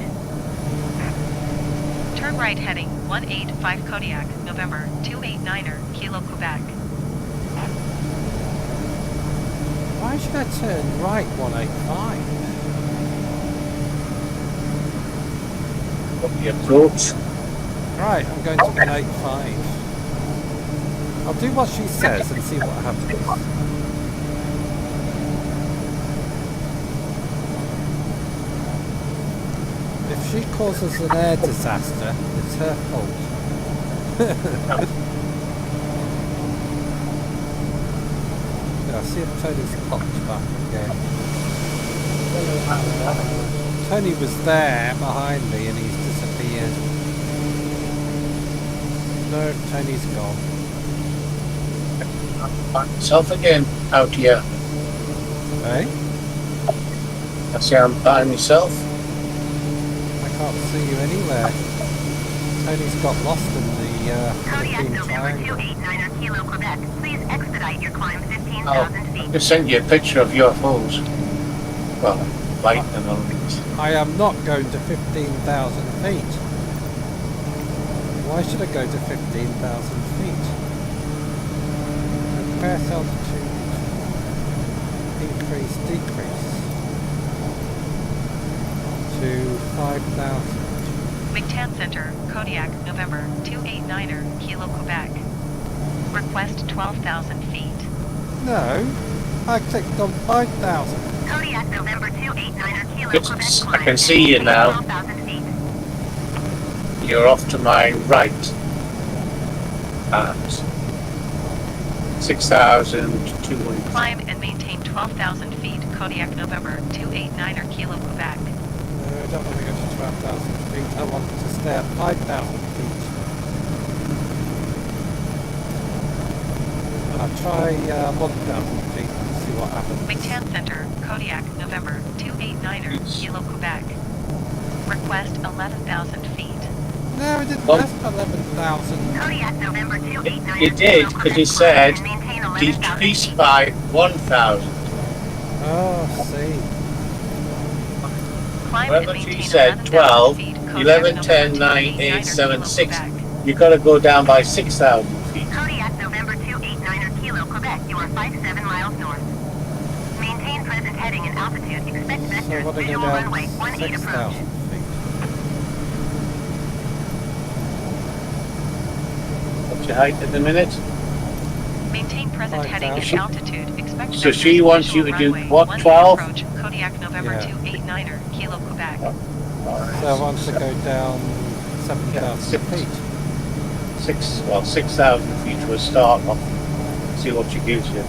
Turn right heading 185 Kodiak, November 289er, Kilo Quebec. Why should I turn right 185? Got the approach. Right, I'm going to 185. I'll do what she says and see what happens. If she causes an air disaster, it's her fault. Yeah, see if Tony's popped back again. Tony was there behind me and he's disappeared. No, Tony's gone. Myself again out here. Hey? I say I'm by myself. I can't see you anywhere. Tony's got lost in the Kodiak Philippine November triangle. 289er Kilo Quebec. Please expedite your climb 15,000 I feet. just sent you a picture of your UFOs. Well, light and all things. I am not going to 15,000 feet. Why should I go to 15,000 feet? Request altitude. Increase, decrease. To 5,000. McTan Center, Kodiak, November 289er, Kilo Quebec. Request 12,000 feet. No, I clicked on 5,000. Kodiak November 289er Kilo Yes, Quebec. I can see you now. 12,000 feet. You're off to my right. At 6,200. Climb and maintain 12,000 feet, Kodiak, November 289er, Kilo Quebec. No, I don't want to go to 12,000 feet. I want to stay at 5,000 feet. I'll try 1,000 feet and see what happens. McTan Center, Kodiak, November 289er, Kilo Quebec. Request 11,000 feet. No, it didn't Well- ask 11,000. Kodiak November 289er. It did, Kilo 'cause he Quebec. said And maintain 11,000 Decrease feet. by 1,000. Oh, I see. Climb Whatever and she maintain said, 11,000 12, feet, Kodiak, 11, November 10, 9, 289er, 8, 7, Kilo 6. Quebec. You gotta go down by 6,000 feet. Kodiak November 289er Kilo Quebec. You are 57 miles north. Maintain present heading and altitude. Expect So vectors. what do I go Visual down? runway 18 approach. 6,000 feet. What's your height at the minute? Maintain present heading and 5,000. altitude. Expect So vectors, she wants you visual to do runway what, 18 12? approach, Kodiak, November Yeah. 289er, Kilo Quebec. So I want to go down 7,000 feet. 6,000 feet to a start off. See what she gives you.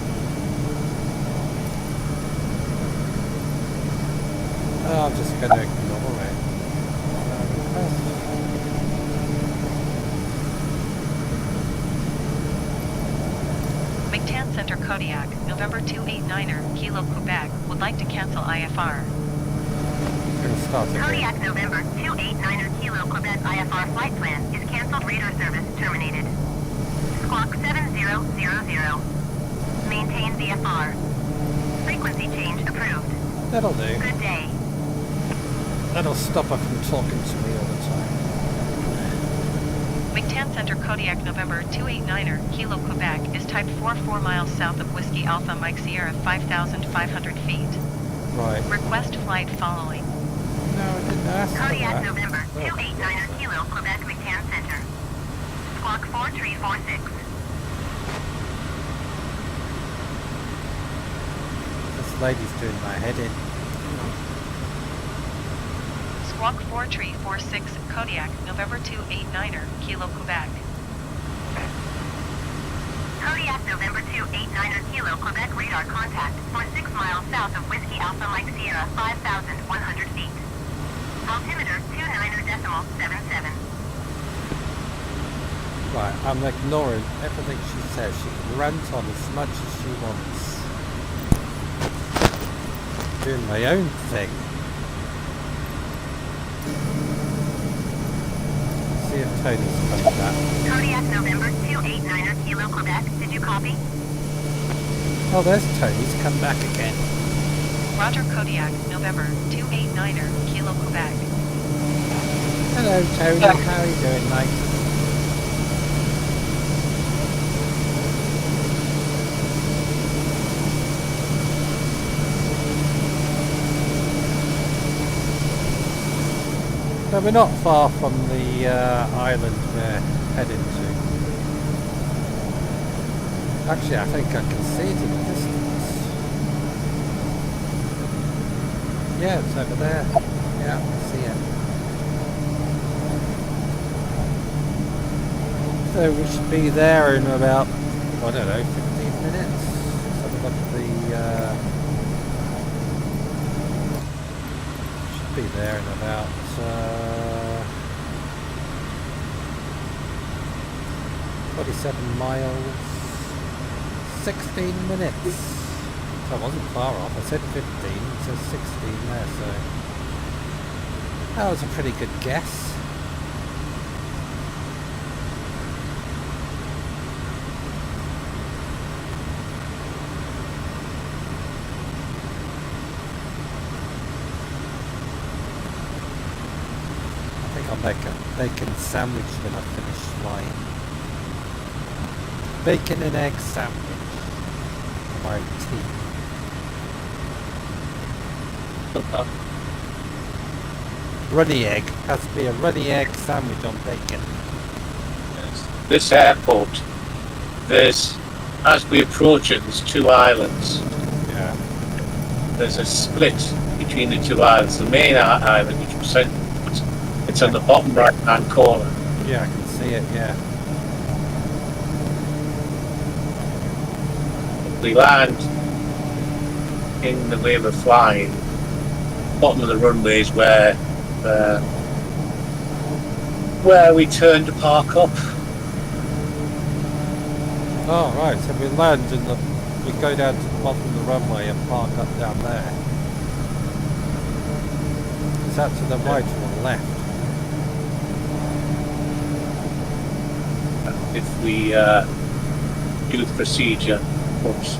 Oh, I'm just going to ignore it. McTan Center, Kodiak, November 289er, Kilo Quebec, would like to cancel IFR. Going to start again. Kodiak November 289er Kilo Quebec IFR flight plan is canceled. Radar service terminated. Squawk 7000. Maintain VFR. Frequency change approved. That'll do. Good day. That'll stop her from talking to me all the time. McTan Center, Kodiak, November 289er, Kilo Quebec, is type 44 miles south of Whiskey Alpha Mike Sierra 5,500 feet. Right. Request flight following. No, I didn't ask for Kodiak that. November Oh. 289er Kilo Quebec McTan Center. Squawk 4346. This lady's doing my head in. Squawk 4346, Kodiak, November 289er, Kilo Quebec. Kodiak November 289er Kilo Quebec radar contact for 6 miles south of Whiskey Alpha Mike Sierra 5,100 feet. Altimeter 29.77. Right, I'm ignoring everything she says. She can rant on as much as she wants. Doing my own thing. See if Tony's coming back. Kodiak November 289er Kilo Quebec. Did you copy? Oh, there's Tony's come back again. Roger, Kodiak, November 289er, Kilo Quebec. Hello Tony, how are you doing, mate? So we're not far from the island we're heading to. Actually, I think I can see it in the distance. Yeah, it's over there. Yeah, I can see it. So we should be there in about, I don't know, 15 minutes. Let's have a look at the... should be there in about... 47 miles, 16 minutes. So I wasn't far off. I said 15, it says 16 there, so that was a pretty good guess. I think I'll make a bacon sandwich when I finish flying. Bacon and egg sandwich. My tea. Runny egg. Has to be a runny egg sandwich on bacon. Yes. This airport, there's, as we approach it, there's two islands. Yeah. There's a split between the two islands. The main island, which was sent, it's on the bottom right-hand corner. Yeah, I can see it, yeah. We land in the way we're flying. Bottom of the runway is where we turn to park up. Oh, right, so we land and we go down to the bottom of the runway and park up down there. Is that to the right or the left? If we do the procedure, oops.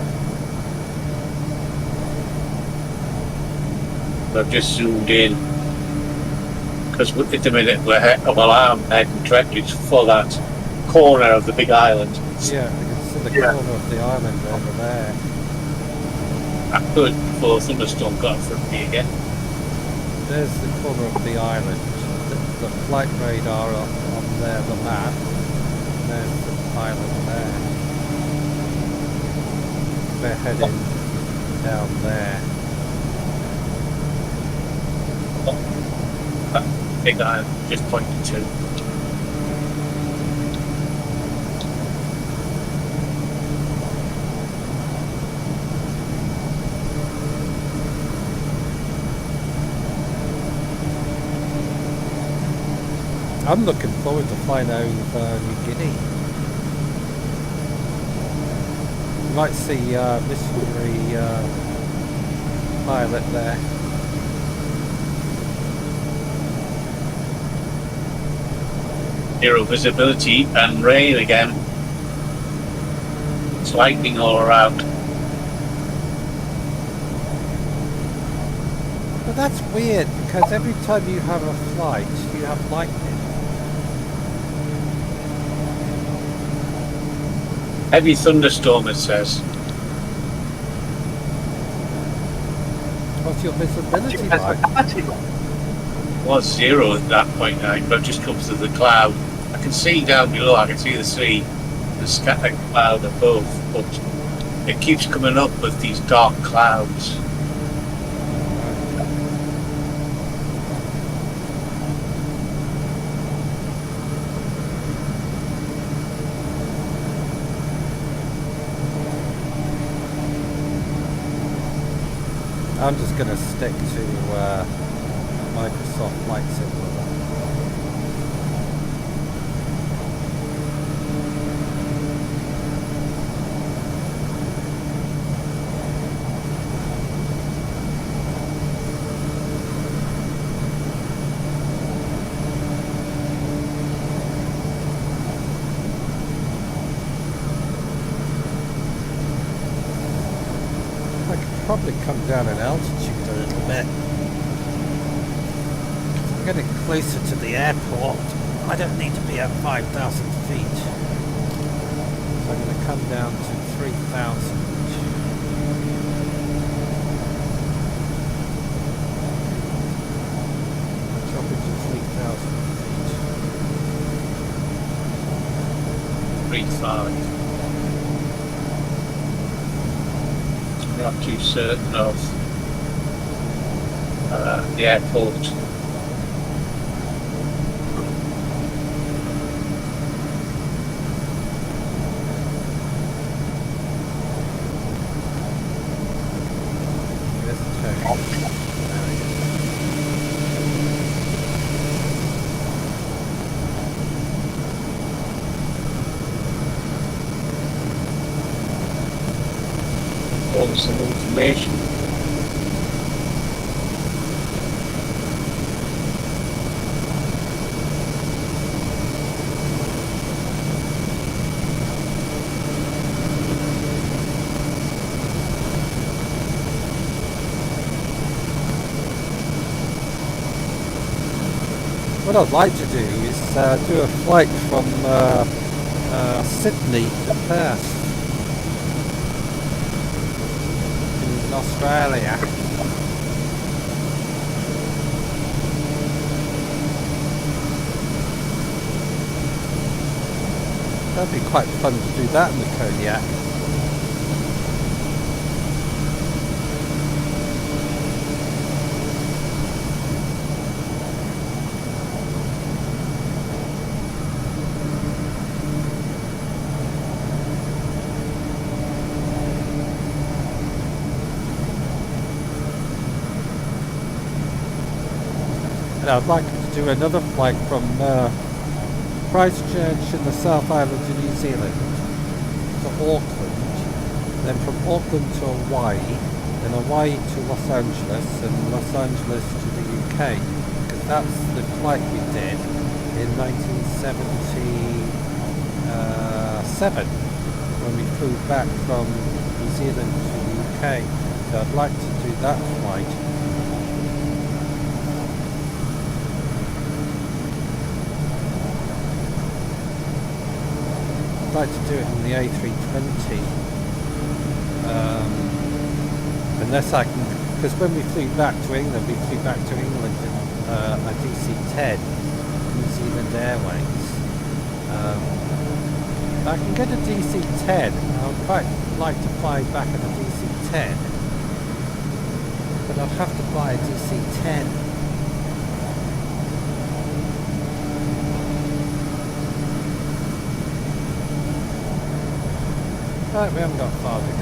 I've just zoomed in because at the minute I'm heading directly for that corner of the big island. Yeah, I can see the corner of the island over there. I could before thunderstorm got in front of me again. There's the corner of the island. The flight radar on there, the map. There's the island there. We're heading down there. That big island just pointed to. I'm looking forward to flying over New Guinea. You might see missionary pilot there. Zero visibility and rain again. It's lightning all around. But that's weird because every time you have a flight, you have lightning. Heavy thunderstorm, it says. What's your visibility like? Was zero at that point now, but I've just come through the cloud. I can see down below, I can see the sea, the scattered cloud above, but it keeps coming up with these dark clouds. I'm just going to stick to Microsoft Flight Simulator. Probably come down in altitude a little bit. I'm getting closer to the airport. I don't need to be at 5,000 feet. So I'm going to come down to 3,000. Drop into 3,000 feet. 3.5. I'm not too certain of the airport. Some information. What I'd like to do is do a flight from Sydney to Perth in Australia. That'd be quite fun to do that in the Kodiak. And I'd like to do another flight from Christchurch in the South Island of New Zealand to Auckland, then from Auckland to Hawaii, then Hawaii to Los Angeles, and Los Angeles to the UK, because that's the flight we did in 1977 when we flew back from New Zealand to the UK. So I'd like to do that flight. I'd like to do it in the A320, unless I can, because when we flew back to England in a DC-10, New Zealand Airways. If I can get a DC-10, I would quite like to fly back in a DC-10, but I'd have to buy a DC-10. Right, we haven't got far to go.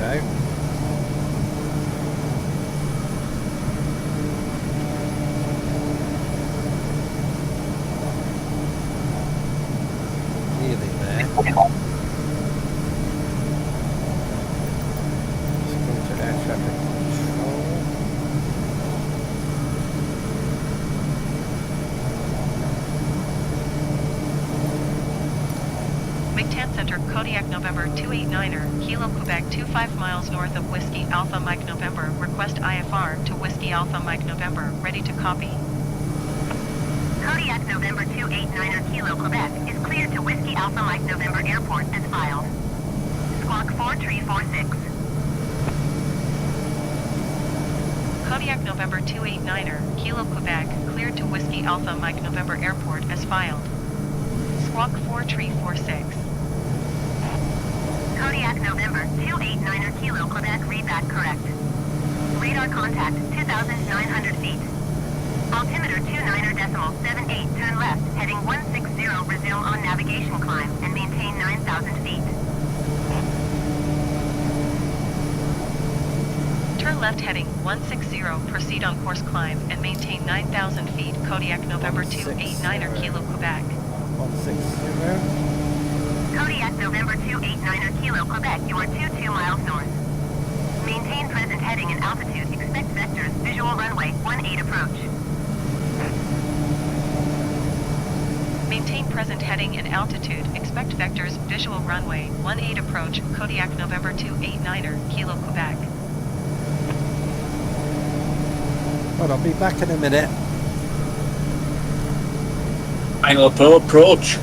Nearly there. Let's go to air traffic control. McTan Center, Kodiak November 289er, Kilo Quebec 25 miles north of Whiskey Alpha Mike November. Request IFR to Whiskey Alpha Mike November. Ready to copy. Kodiak November 289er Kilo Quebec is cleared to Whiskey Alpha Mike November Airport as filed. Squawk 4346. Kodiak November 289er, Kilo Quebec, cleared to Whiskey Alpha Mike November Airport as filed. Squawk 4346. Kodiak November 289er Kilo Quebec, read that correct. Radar contact 2,900 feet. Altimeter 29.78, turn left, heading 160, resume on navigation climb, and maintain 9,000 feet. Turn left heading 160, proceed on course climb, and maintain 9,000 feet. Kodiak November 289er, Kilo Quebec. 160. Kodiak November 289er Kilo Quebec, you are 22 miles north. Maintain present heading and altitude, expect vectors, visual runway, 18 approach. Maintain present heading and altitude, expect vectors, visual runway, 18 approach, Kodiak November 289er, Kilo Quebec. Well, I'll be back in a minute. Angle approach.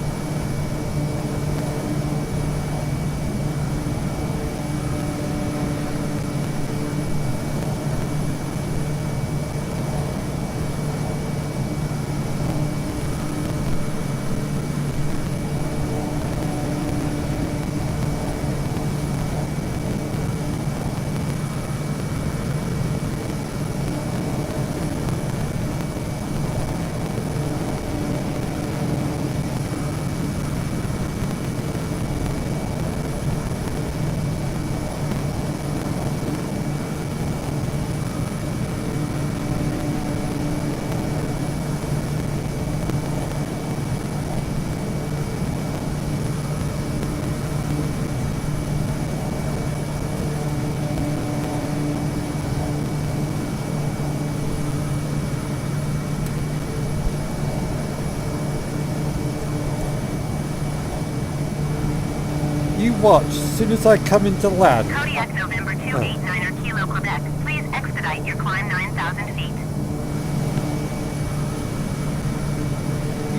You watch, as soon as I come into land. Kodiak November 289er Kilo Quebec. Please expedite your climb 9,000 feet.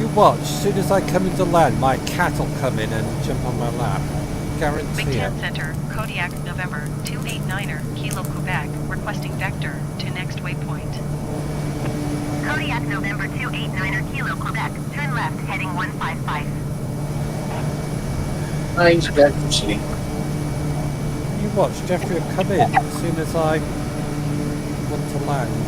You watch, as soon as I come into land, my cat will come in and jump on my lap. Guarantee Big it. Ten Center, Kodiak November 289er Kilo Quebec, requesting vector to next waypoint. Kodiak November 289er Kilo Quebec. Turn left heading 155. Nice vacancy. You watch, Jeffrey will come in as soon as I want to land.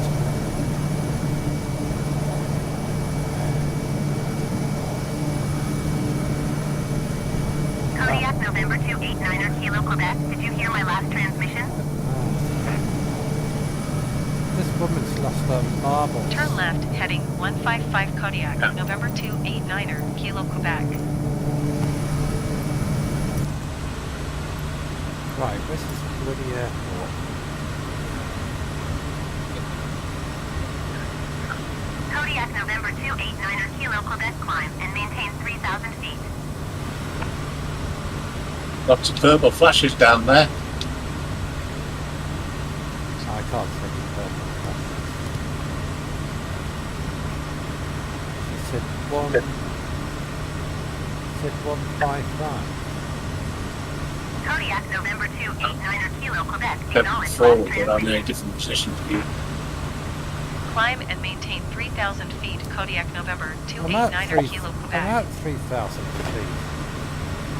Kodiak November 289er Kilo Quebec. Did you hear my last transmission? This woman's lost her marbles. Turn left heading 155 Kodiak November 289er Kilo Quebec. Right, where's this bloody airport? Kodiak November 289er Kilo Quebec. Climb and maintain 3,000 feet. Lots of purple flashes down there. I can't see any purple flashes. She said 155. Kodiak November 289er Kilo Quebec. Heading Acknowledge forward, last but I'm in a transmission. different position to you. Climb and maintain 3,000 feet Kodiak November I'm at 289er Kilo I'm Quebec. at 3,000 feet.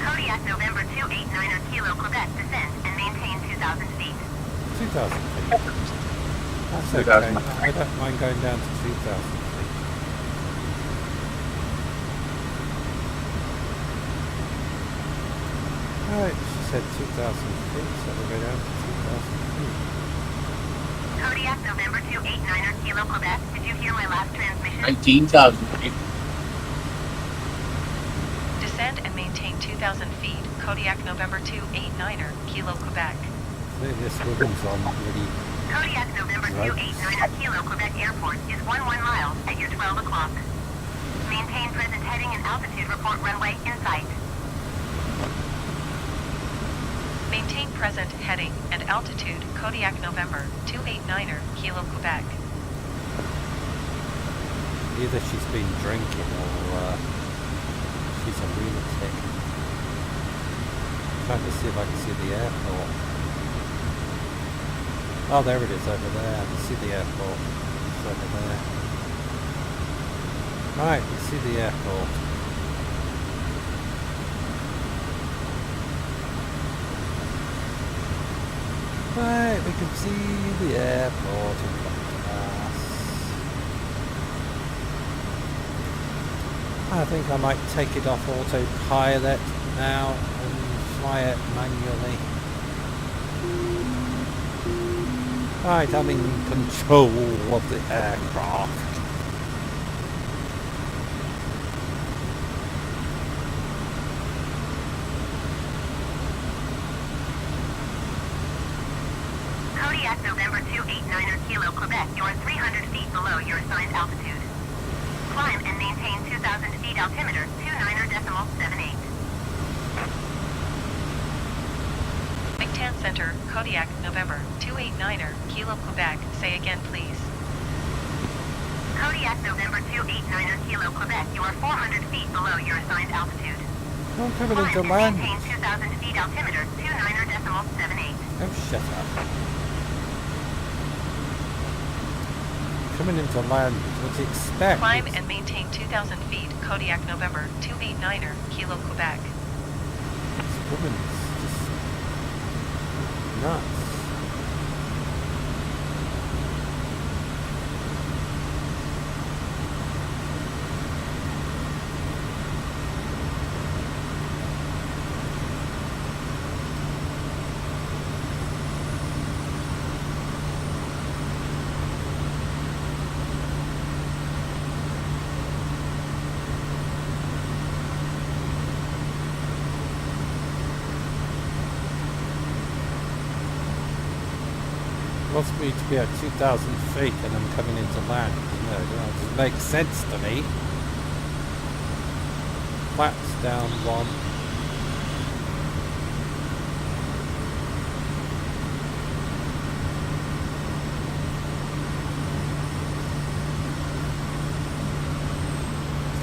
Kodiak November 289er Kilo Quebec. Descend and maintain 2,000 feet. 2,000 feet. That's 2,000. okay. I don't mind going down to 2,000 feet. Alright, she said 2,000 feet, so we'll go down to 2,000 feet. Kodiak November 289er Kilo Quebec. Did you hear my last transmission? 19,000 feet. Descend and maintain 2,000 feet Kodiak November 289er Kilo Quebec. Maybe this woman's on really. Kodiak November Right. 289er Kilo Quebec Airport is 11 miles at your 12 o'clock. Maintain present heading and altitude report runway in sight. Maintain present heading and altitude Kodiak November 289er Kilo Quebec. Either she's been drinking or she's a lunatic. Trying to see if I can see the airport. Oh, there it is over there. I can see the airport. It's over there. Right, we see the airport. Right, we can see the airport in front of us. I think I might take it off autopilot now and fly it manually. Right, I'm in control of the aircraft. Kodiak November 289er Kilo Quebec. You are 300 feet below your assigned altitude. Climb and maintain 2,000 feet altimeter 29.78. McTan Center, Kodiak November 289er Kilo Quebec. Say again please. Kodiak November 289er Kilo Quebec, you are 400 feet below your assigned altitude. I'm coming Climb into and land. maintain 2,000 feet altimeter 29.78. Oh, shut up. Coming into land, what do you expect? Climb and maintain 2,000 feet, Kodiak November 289er, Kilo Quebec. This woman's just nuts. Wants me to be at 2,000 feet and I'm coming into land. No, that doesn't make sense to me. Flaps down one.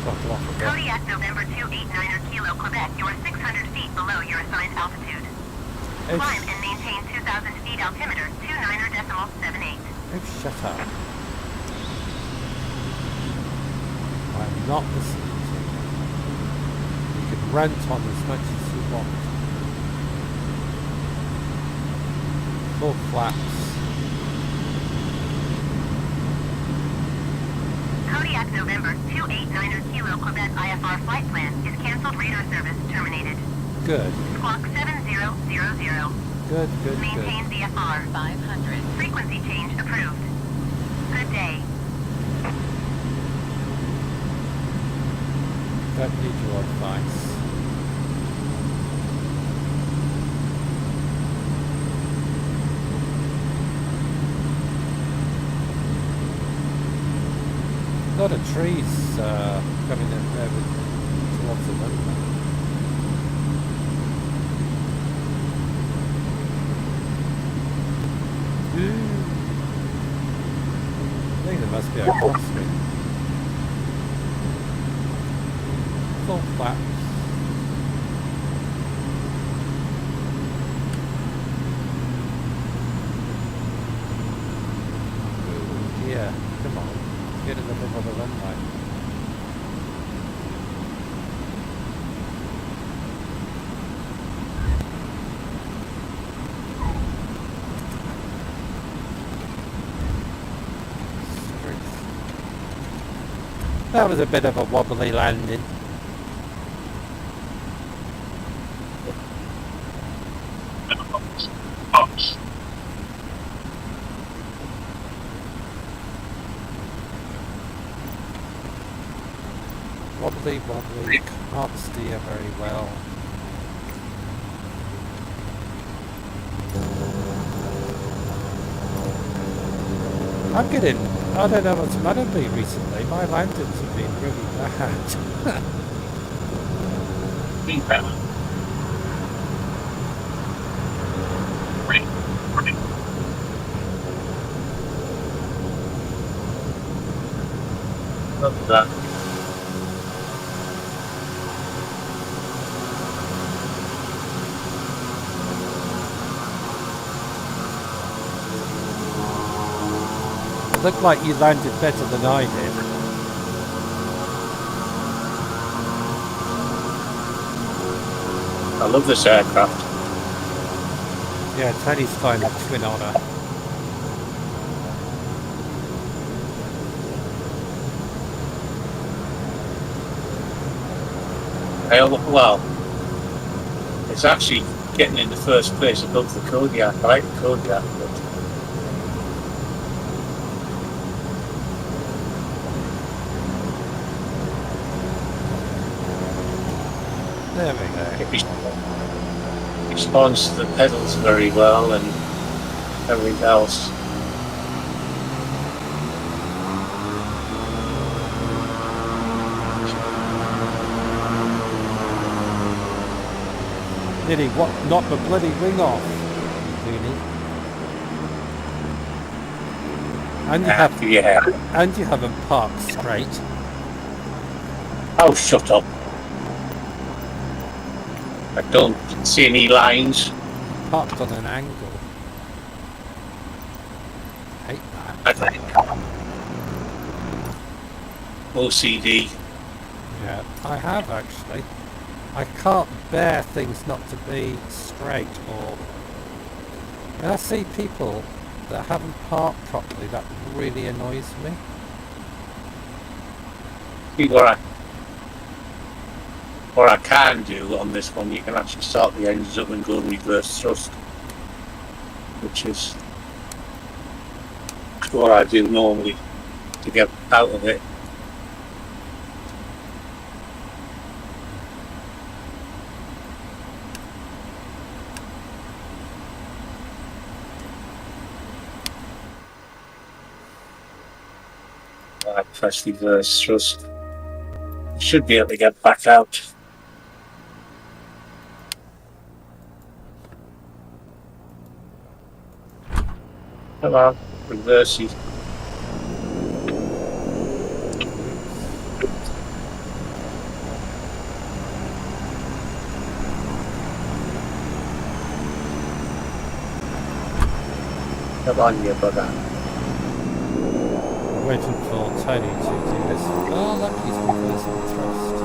Throttle off a bit. Kodiak November 289er Kilo Quebec, you are 600 feet below your assigned altitude. Oh, Climb and maintain 2,000 feet altimeter 29.78. oh, shut up. I'm not listening to you. You can rant on as much as you want. Full flaps. Kodiak November 289er Kilo Quebec IFR flight plan is canceled. Radar service terminated. Good. Squawk 7000. Good, good, Maintain good. VFR 500. Frequency change approved. Good day. Don't need your advice. A lot of trees coming in there towards the runway. I think there must be a crosswind. Full flaps. Oh dear, come on. Get in the middle of the runway. That was a bit of a wobbly landing. Wobbly, wobbly, can't steer very well. I'm getting, I don't know what's the matter with me recently, my lanterns have been really bad. Not that. It looked like you landed better than I did. I love this aircraft. Yeah, Teddy's flying the Twin Otter. Well, it's actually getting in the first place above the Kodiak. I like the Kodiak, but There we go. it responds to the pedals very well and everything else. Nearly knocked the bloody wing off. Really? And you and you haven't parked straight. Oh, shut up. I don't see any lines. Parked on an angle. Hate that. I think. OCD. Yeah, I have actually. I can't bear things not to be straight, or when I see people that haven't parked properly, that really annoys me. See what I can do on this one, you can actually start the engines up and go reverse thrust, which is what I do normally to get out of it. I press reverse thrust. Should be able to get back out. Come on, reverse it. Come on, you bugger. Waiting for Tony to do this. Oh, look, he's reversing thrust.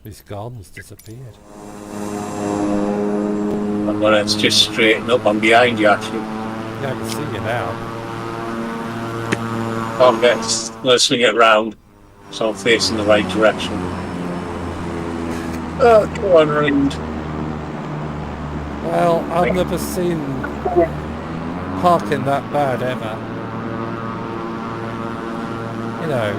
He's gone, he's disappeared. Well, let's just straighten up. I'm behind you, actually. Yeah, I can see you now. Okay, let's swing it round so I'm facing the right direction. Oh, come on, round. Well, I've never seen parking that bad ever. You know.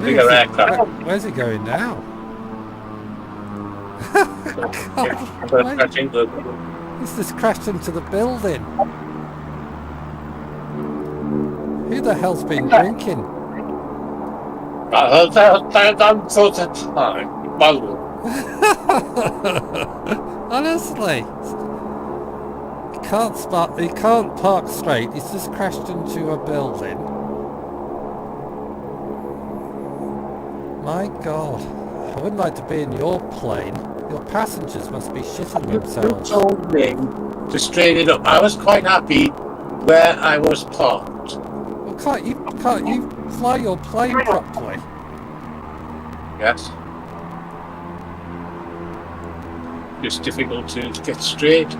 Bigger aircraft. Where's he going now? He's just crashed into the building. Who the hell's been drinking? I'm so tired. Honestly, he can't park straight. He's just crashed into a building. My God, I wouldn't like to be in your plane. Your passengers must be shitting themselves. You told me to straighten it up. I was quite happy where I was parked. Well, can't you fly your plane properly? Yes. Just difficult to get straight.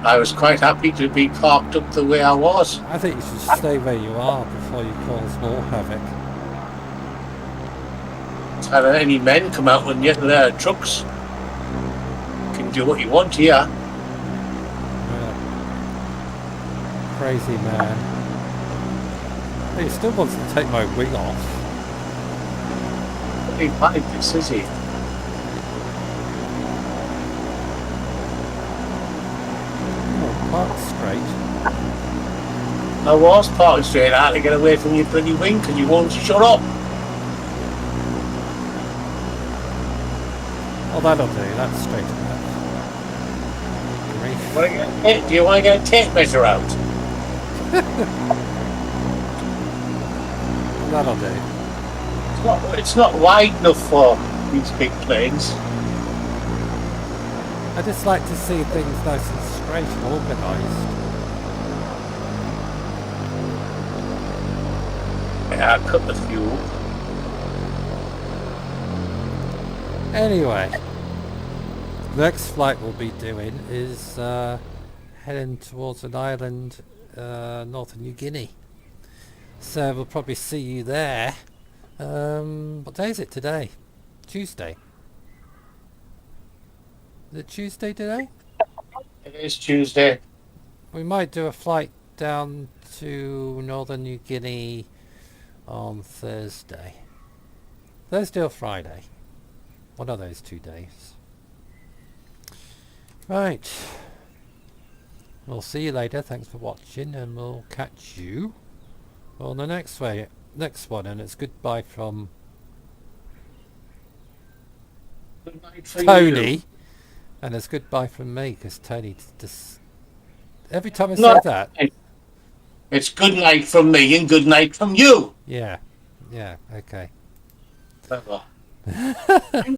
I was quite happy to be parked up the way I was. I think you should stay where you are before you cause more havoc. Have any men come out and get their trucks? You can do what you want here. Yeah. Crazy man. He still wants to take my wing off. He like this, is he? Park straight. I was parked straight. I had to get away from your bloody wing because you won't shut up. Oh, that'll do. That's straight enough. Do you want to get a tape measure out? That'll do. It's not wide enough for these big planes. I just like to see things nice and straight and organised. Yeah, I cut the fuel. Anyway, the next flight we'll be doing is heading towards an island, northern New Guinea. So we'll probably see you there. What day is it today? Tuesday. Is it Tuesday today? It is Tuesday. We might do a flight down to northern New Guinea on Thursday. Thursday or Friday. One of those 2 days. Right. We'll see you later. Thanks for watching, and we'll catch you on the next one. And it's goodbye from Good night for Tony. you. And it's goodbye from me because Tony just every time I No. say that, It's good night from me and good night from you. yeah, okay. Clever.